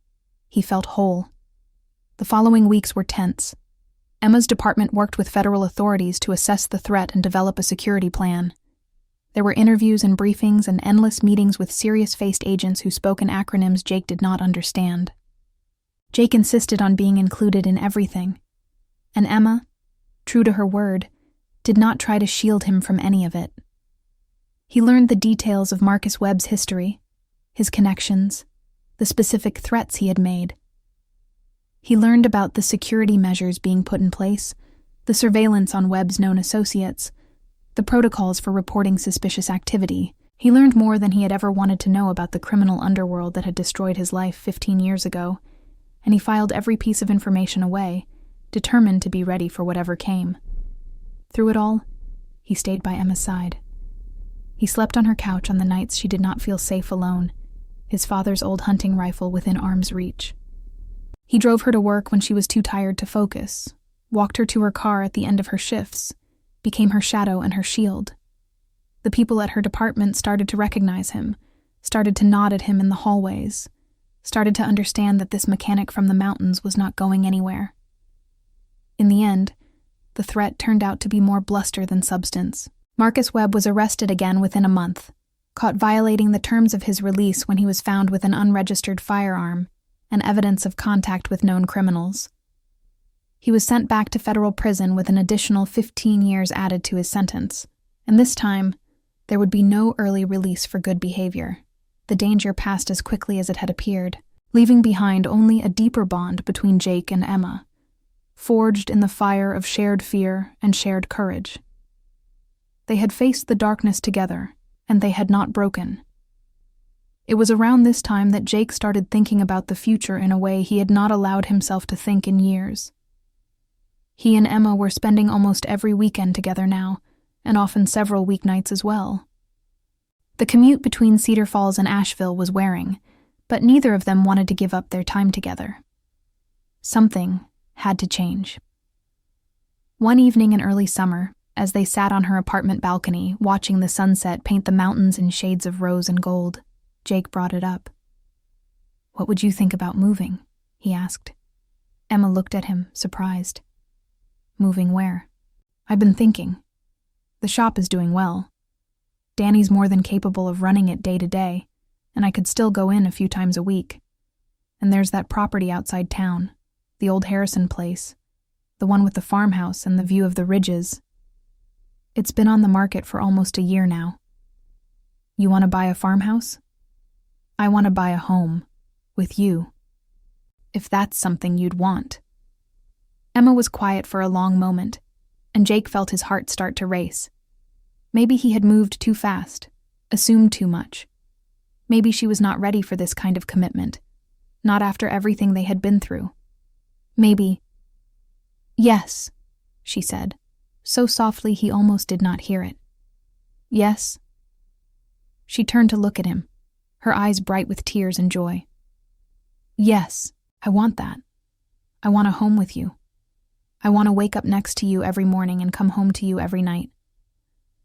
S1: He felt whole. The following weeks were tense. Emma's department worked with federal authorities to assess the threat and develop a security plan. There were interviews and briefings and endless meetings with serious-faced agents who spoke in acronyms Jake did not understand. Jake insisted on being included in everything, and Emma, true to her word, did not try to shield him from any of it. He learned the details of Marcus Webb's history, his connections, the specific threats he had made. He learned about the security measures being put in place, the surveillance on Webb's known associates, the protocols for reporting suspicious activity. He learned more than he had ever wanted to know about the criminal underworld that had destroyed his life 15 years ago, and he filed every piece of information away, determined to be ready for whatever came. Through it all, he stayed by Emma's side. He slept on her couch on the nights she did not feel safe alone, his father's old hunting rifle within arm's reach. He drove her to work when she was too tired to focus, walked her to her car at the end of her shifts, became her shadow and her shield. The people at her department started to recognize him, started to nod at him in the hallways, started to understand that this mechanic from the mountains was not going anywhere. In the end, the threat turned out to be more bluster than substance. Marcus Webb was arrested again within a month, caught violating the terms of his release when he was found with an unregistered firearm and evidence of contact with known criminals. He was sent back to federal prison with an additional 15 years added to his sentence, and this time, there would be no early release for good behavior. The danger passed as quickly as it had appeared, leaving behind only a deeper bond between Jake and Emma, forged in the fire of shared fear and shared courage. They had faced the darkness together, and they had not broken. It was around this time that Jake started thinking about the future in a way he had not allowed himself to think in years. He and Emma were spending almost every weekend together now, and often several weeknights as well. The commute between Cedar Falls and Asheville was wearing, but neither of them wanted to give up their time together. Something had to change. One evening in early summer, as they sat on her apartment balcony watching the sunset paint the mountains in shades of rose and gold, Jake brought it up. "What would you think about moving?" he asked. Emma looked at him, surprised. "Moving where?" "I've been thinking. The shop is doing well. Danny's more than capable of running it day to day, and I could still go in a few times a week. And there's that property outside town, the old Harrison place, the one with the farmhouse and the view of the ridges. It's been on the market for almost a year now. You want to buy a farmhouse? I want to buy a home, with you. If that's something you'd want." Emma was quiet for a long moment, and Jake felt his heart start to race. Maybe he had moved too fast, assumed too much. Maybe she was not ready for this kind of commitment, not after everything they had been through. Maybe. "Yes," she said, so softly he almost did not hear it. "Yes?" She turned to look at him, her eyes bright with tears and joy. "Yes, I want that. I want a home with you. I want to wake up next to you every morning and come home to you every night.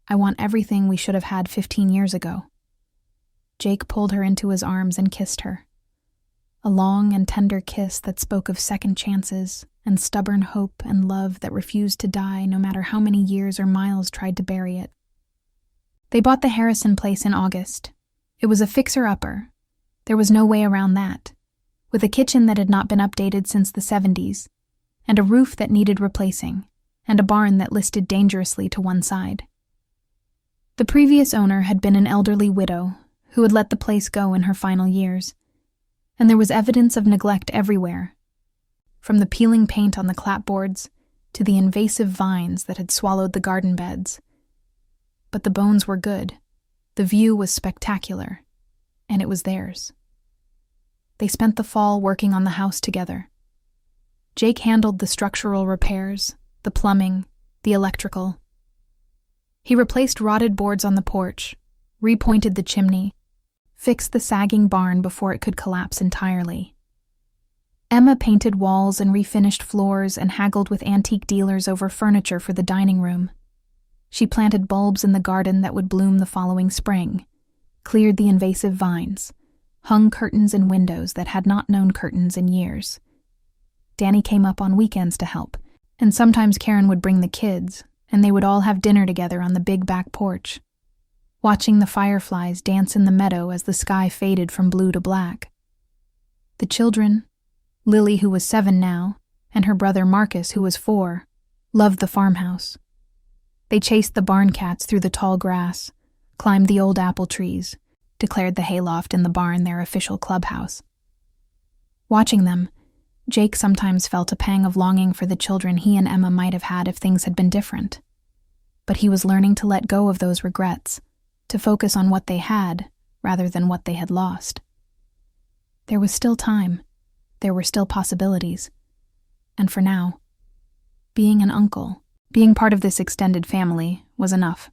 S1: I want everything we should have had 15 years ago." Jake pulled her into his arms and kissed her. A long and tender kiss that spoke of second chances and stubborn hope and love that refused to die no matter how many years or miles tried to bury it. They bought the Harrison place in August. It was a fixer-upper. There was no way around that. With a kitchen that had not been updated since the 70s, and a roof that needed replacing, and a barn that listed dangerously to one side. The previous owner had been an elderly widow who had let the place go in her final years, and there was evidence of neglect everywhere, from the peeling paint on the clapboards to the invasive vines that had swallowed the garden beds. But the bones were good, The view was spectacular, and it was theirs. They spent the fall working on the house together. Jake handled the structural repairs, the plumbing, the electrical. He replaced rotted boards on the porch, repointed the chimney, fixed the sagging barn before it could collapse entirely. Emma painted walls and refinished floors and haggled with antique dealers over furniture for the dining room. She planted bulbs in the garden that would bloom the following spring, cleared the invasive vines, hung curtains in windows that had not known curtains in years. Danny came up on weekends to help, and sometimes Karen would bring the kids, and they would all have dinner together on the big back porch, watching the fireflies dance in the meadow as the sky faded from blue to black. The children, Lily, who was 7 now, and her brother Marcus, who was 4, loved the farmhouse. They chased the barn cats through the tall grass, climbed the old apple trees, declared the hayloft in the barn their official clubhouse. Watching them, Jake sometimes felt a pang of longing for the children he and Emma might have had if things had been different. But he was learning to let go of those regrets, to focus on what they had rather than what they had lost. There was still time. There were still possibilities. And for now, being an uncle, being part of this extended family, was enough.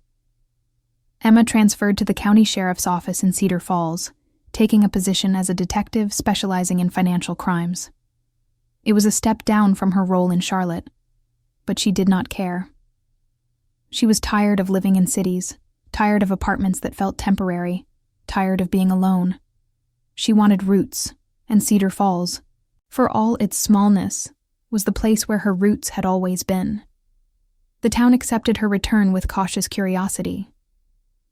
S1: Emma transferred to the county sheriff's office in Cedar Falls, taking a position as a detective specializing in financial crimes. It was a step down from her role in Charlotte, but she did not care. She was tired of living in cities, tired of apartments that felt temporary, tired of being alone. She wanted roots, and Cedar Falls, for all its smallness, was the place where her roots had always been. The town accepted her return with cautious curiosity.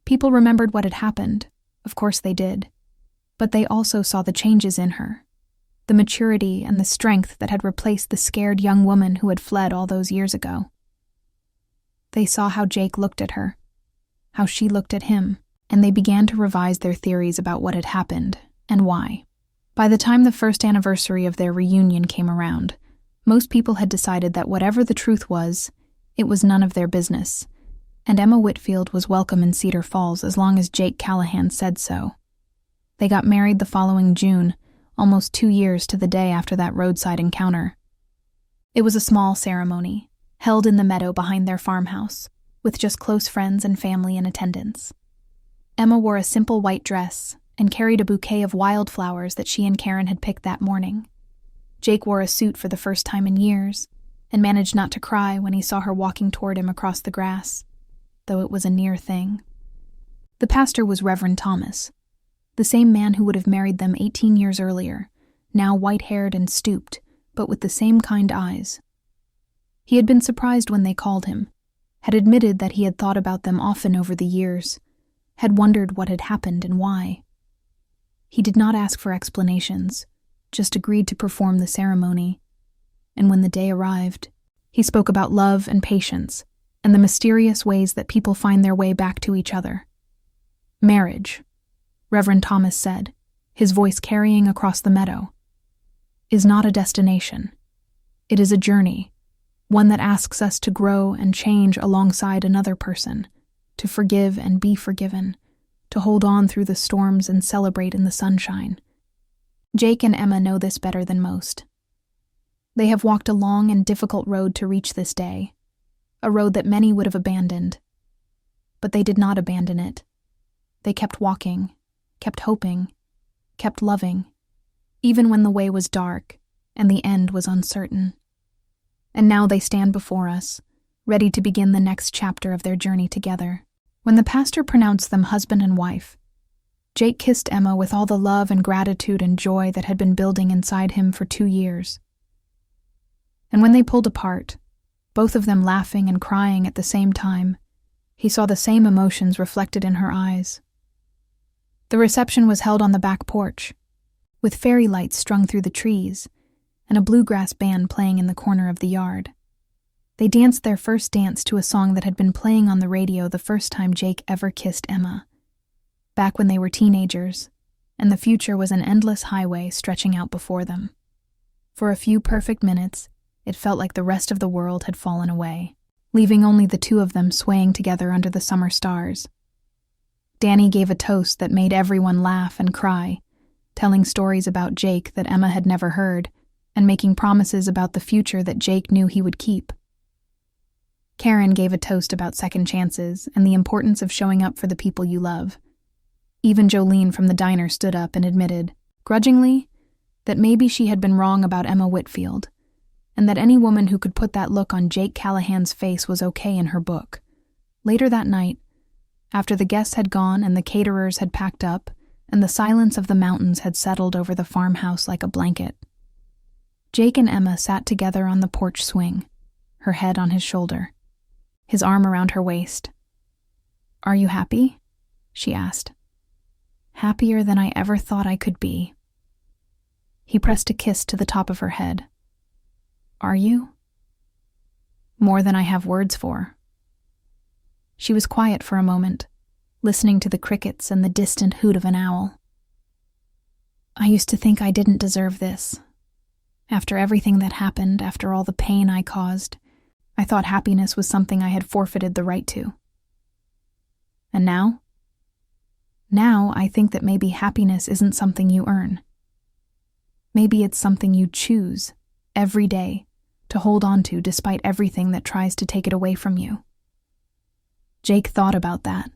S1: People remembered what had happened, of course they did, but they also saw the changes in her, the maturity and the strength that had replaced the scared young woman who had fled all those years ago. They saw how Jake looked at her, how she looked at him, and they began to revise their theories about what had happened and why. By the time the first anniversary of their reunion came around, most people had decided that whatever the truth was, it was none of their business, and Emma Whitfield was welcome in Cedar Falls as long as Jake Callahan said so. They got married the following June, almost 2 years to the day after that roadside encounter. It was a small ceremony, held in the meadow behind their farmhouse, with just close friends and family in attendance. Emma wore a simple white dress and carried a bouquet of wildflowers that she and Karen had picked that morning. Jake wore a suit for the first time in years and managed not to cry when he saw her walking toward him across the grass, though it was a near thing. The pastor was Reverend Thomas, the same man who would have married them 18 years earlier, now white-haired and stooped, but with the same kind eyes. He had been surprised when they called him, had admitted that he had thought about them often over the years, had wondered what had happened and why. He did not ask for explanations, just agreed to perform the ceremony, and when the day arrived, he spoke about love and patience, and the mysterious ways that people find their way back to each other. Marriage, Reverend Thomas said, his voice carrying across the meadow, is not a destination. It is a journey, one that asks us to grow and change alongside another person, to forgive and be forgiven, to hold on through the storms and celebrate in the sunshine. Jake and Emma know this better than most. They have walked a long and difficult road to reach this day, a road that many would have abandoned. But they did not abandon it. They kept walking, kept hoping, kept loving, even when the way was dark and the end was uncertain. And now they stand before us, ready to begin the next chapter of their journey together. When the pastor pronounced them husband and wife, Jake kissed Emma with all the love and gratitude and joy that had been building inside him for 2 years. And when they pulled apart, both of them laughing and crying at the same time, he saw the same emotions reflected in her eyes. The reception was held on the back porch, with fairy lights strung through the trees, and a bluegrass band playing in the corner of the yard. They danced their first dance to a song that had been playing on the radio the first time Jake ever kissed Emma, back when they were teenagers, and the future was an endless highway stretching out before them. For a few perfect minutes, it felt like the rest of the world had fallen away, leaving only the two of them swaying together under the summer stars. Danny gave a toast that made everyone laugh and cry, telling stories about Jake that Emma had never heard, and making promises about the future that Jake knew he would keep. Karen gave a toast about second chances and the importance of showing up for the people you love. Even Jolene from the diner stood up and admitted, grudgingly, that maybe she had been wrong about Emma Whitfield, and that any woman who could put that look on Jake Callahan's face was okay in her book. Later that night, after the guests had gone and the caterers had packed up, and the silence of the mountains had settled over the farmhouse like a blanket, Jake and Emma sat together on the porch swing, her head on his shoulder, his arm around her waist. "Are you happy?" she asked. "Happier than I ever thought I could be." He pressed a kiss to the top of her head. "Are you?" "More than I have words for." She was quiet for a moment, listening to the crickets and the distant hoot of an owl. "I used to think I didn't deserve this. After everything that happened, after all the pain I caused, I thought happiness was something I had forfeited the right to. And now? Now I think that maybe happiness isn't something you earn. Maybe it's something you choose, every day, to hold on to despite everything that tries to take it away from you." Jake thought about that.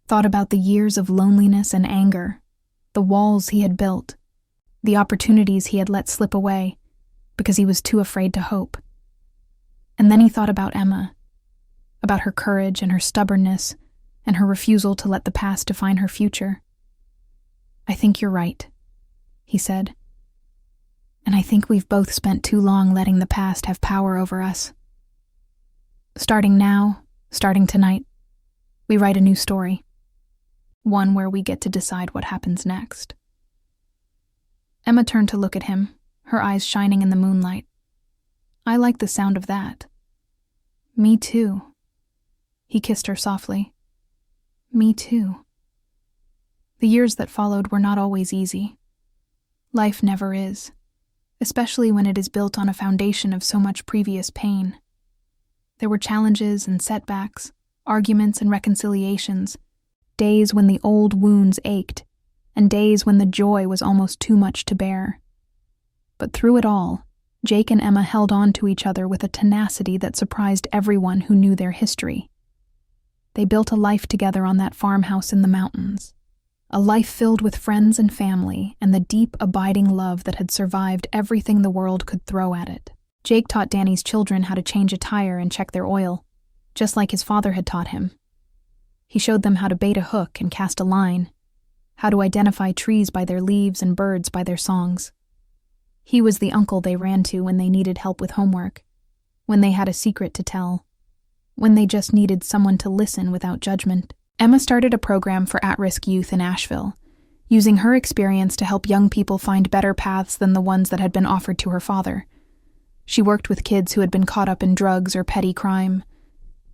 S1: Thought about the years of loneliness and anger, the walls he had built, the opportunities he had let slip away because he was too afraid to hope. And then he thought about Emma, about her courage and her stubbornness and her refusal to let the past define her future. "I think you're right," he said. "And I think we've both spent too long letting the past have power over us. Starting now, starting tonight, we write a new story. One where we get to decide what happens next." Emma turned to look at him, her eyes shining in the moonlight. "I like the sound of that." "Me too." He kissed her softly. "Me too." The years that followed were not always easy. Life never is, especially when it is built on a foundation of so much previous pain. There were challenges and setbacks, arguments and reconciliations, days when the old wounds ached, and days when the joy was almost too much to bear. But through it all, Jake and Emma held on to each other with a tenacity that surprised everyone who knew their history. They built a life together on that farmhouse in the mountains, a life filled with friends and family and the deep, abiding love that had survived everything the world could throw at it. Jake taught Danny's children how to change a tire and check their oil, just like his father had taught him. He showed them how to bait a hook and cast a line, how to identify trees by their leaves and birds by their songs. He was the uncle they ran to when they needed help with homework, when they had a secret to tell, when they just needed someone to listen without judgment. Emma started a program for at-risk youth in Asheville, using her experience to help young people find better paths than the ones that had been offered to her father. She worked with kids who had been caught up in drugs or petty crime,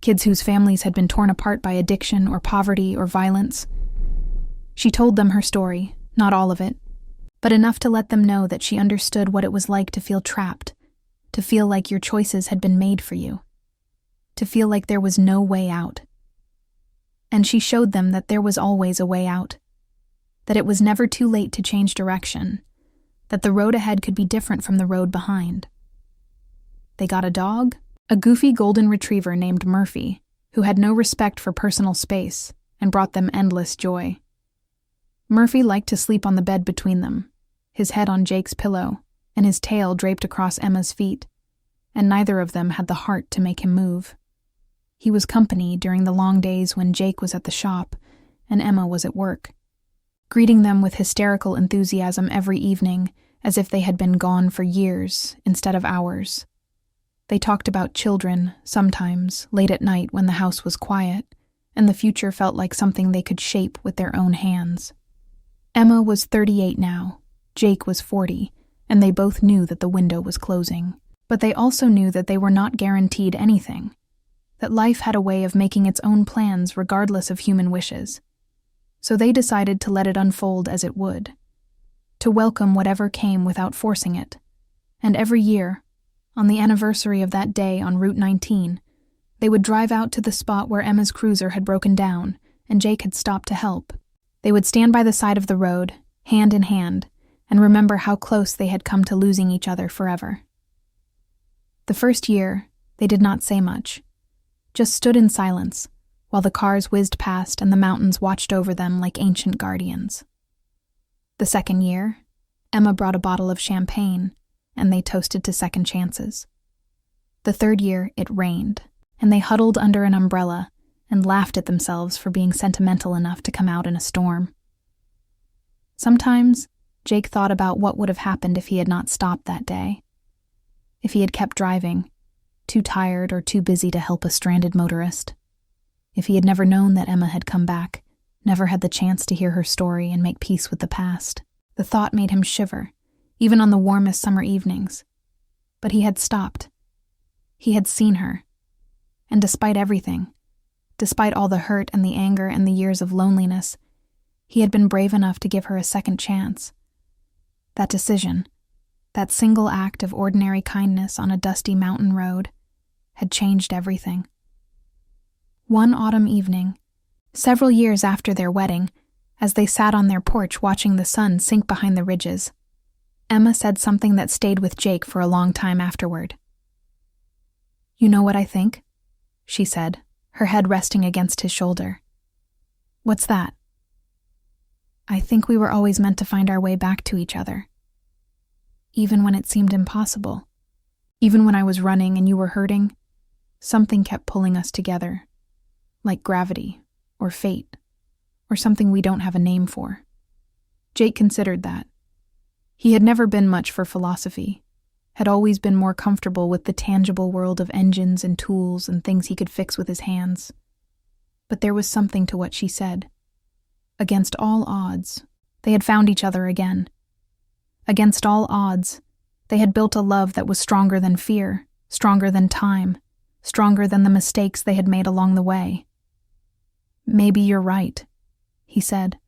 S1: kids whose families had been torn apart by addiction or poverty or violence. She told them her story, not all of it, but enough to let them know that she understood what it was like to feel trapped, to feel like your choices had been made for you, to feel like there was no way out. And she showed them that there was always a way out, that it was never too late to change direction, that the road ahead could be different from the road behind. They got a dog, a goofy golden retriever named Murphy, who had no respect for personal space and brought them endless joy. Murphy liked to sleep on the bed between them, his head on Jake's pillow and his tail draped across Emma's feet, and neither of them had the heart to make him move. He was company during the long days when Jake was at the shop and Emma was at work, greeting them with hysterical enthusiasm every evening as if they had been gone for years instead of hours. They talked about children, sometimes, late at night when the house was quiet, and the future felt like something they could shape with their own hands. Emma was 38 now, Jake was 40, and they both knew that the window was closing. But they also knew that they were not guaranteed anything, that life had a way of making its own plans regardless of human wishes. So they decided to let it unfold as it would, to welcome whatever came without forcing it. And every year, on the anniversary of that day on Route 19, they would drive out to the spot where Emma's cruiser had broken down and Jake had stopped to help. They would stand by the side of the road, hand in hand, and remember how close they had come to losing each other forever. The first year, they did not say much, just stood in silence while the cars whizzed past and the mountains watched over them like ancient guardians. The second year, Emma brought a bottle of champagne, and they toasted to second chances. The third year, it rained, and they huddled under an umbrella and laughed at themselves for being sentimental enough to come out in a storm. Sometimes, Jake thought about what would have happened if he had not stopped that day. If he had kept driving, too tired or too busy to help a stranded motorist. If he had never known that Emma had come back, never had the chance to hear her story and make peace with the past. The thought made him shiver, even on the warmest summer evenings. But he had stopped. He had seen her. And despite everything, despite all the hurt and the anger and the years of loneliness, he had been brave enough to give her a second chance. That decision, that single act of ordinary kindness on a dusty mountain road, had changed everything. One autumn evening, several years after their wedding, as they sat on their porch watching the sun sink behind the ridges, Emma said something that stayed with Jake for a long time afterward. "You know what I think?" she said, her head resting against his shoulder. "What's that?" "I think we were always meant to find our way back to each other. Even when it seemed impossible. Even when I was running and you were hurting, something kept pulling us together. Like gravity, or fate, or something we don't have a name for." Jake considered that. He had never been much for philosophy, had always been more comfortable with the tangible world of engines and tools and things he could fix with his hands. But there was something to what she said. Against all odds, they had found each other again. Against all odds, they had built a love that was stronger than fear, stronger than time, stronger than the mistakes they had made along the way. "Maybe you're right," he said.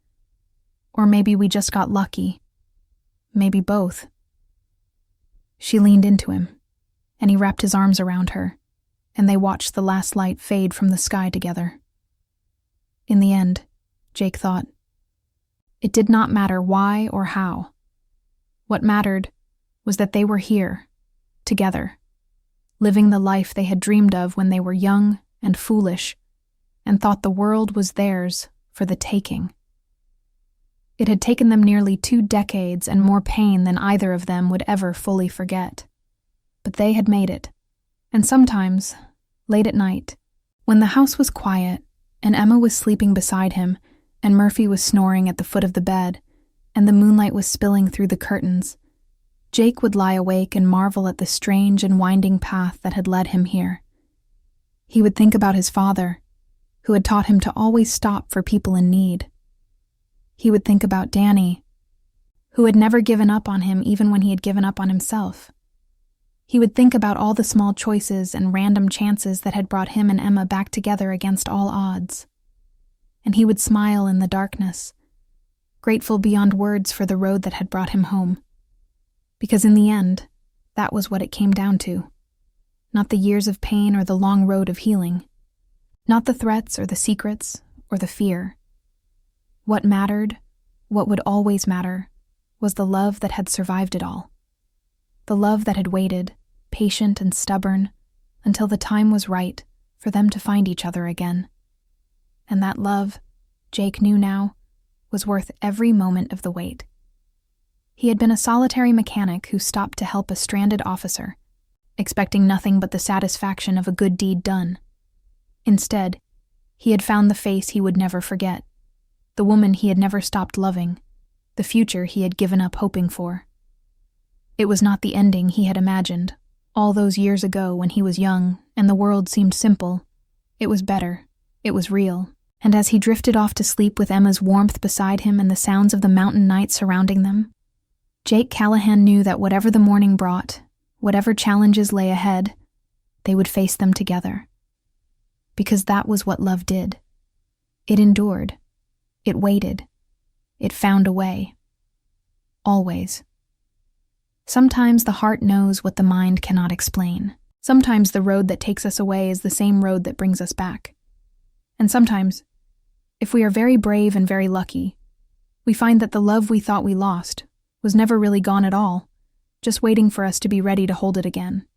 S1: "Or maybe we just got lucky. Maybe both." She leaned into him, and he wrapped his arms around her, and they watched the last light fade from the sky together. In the end, Jake thought, it did not matter why or how. What mattered was that they were here, together, living the life they had dreamed of when they were young and foolish, and thought the world was theirs for the taking. It had taken them nearly 2 decades and more pain than either of them would ever fully forget. But they had made it. And sometimes, late at night, when the house was quiet and Emma was sleeping beside him and Murphy was snoring at the foot of the bed and the moonlight was spilling through the curtains, Jake would lie awake and marvel at the strange and winding path that had led him here. He would think about his father, who had taught him to always stop for people in need. He would think about Danny, who had never given up on him even when he had given up on himself. He would think about all the small choices and random chances that had brought him and Emma back together against all odds. And he would smile in the darkness, grateful beyond words for the road that had brought him home. Because in the end, that was what it came down to. Not the years of pain or the long road of healing. Not the threats or the secrets or the fear. What mattered, what would always matter, was the love that had survived it all. The love that had waited, patient and stubborn, until the time was right for them to find each other again. And that love, Jake knew now, was worth every moment of the wait. He had been a solitary mechanic who stopped to help a stranded officer, expecting nothing but the satisfaction of a good deed done. Instead, he had found the face he would never forget, the woman he had never stopped loving, the future he had given up hoping for. It was not the ending he had imagined, all those years ago when he was young and the world seemed simple. It was better, it was real, and as he drifted off to sleep with Emma's warmth beside him and the sounds of the mountain night surrounding them, Jake Callahan knew that whatever the morning brought, whatever challenges lay ahead, they would face them together. Because that was what love did. It endured. It waited. It found a way. Always. Sometimes the heart knows what the mind cannot explain. Sometimes the road that takes us away is the same road that brings us back. And sometimes If we are very brave and very lucky, we find that the love we thought we lost was never really gone at all, just waiting for us to be ready to hold it again.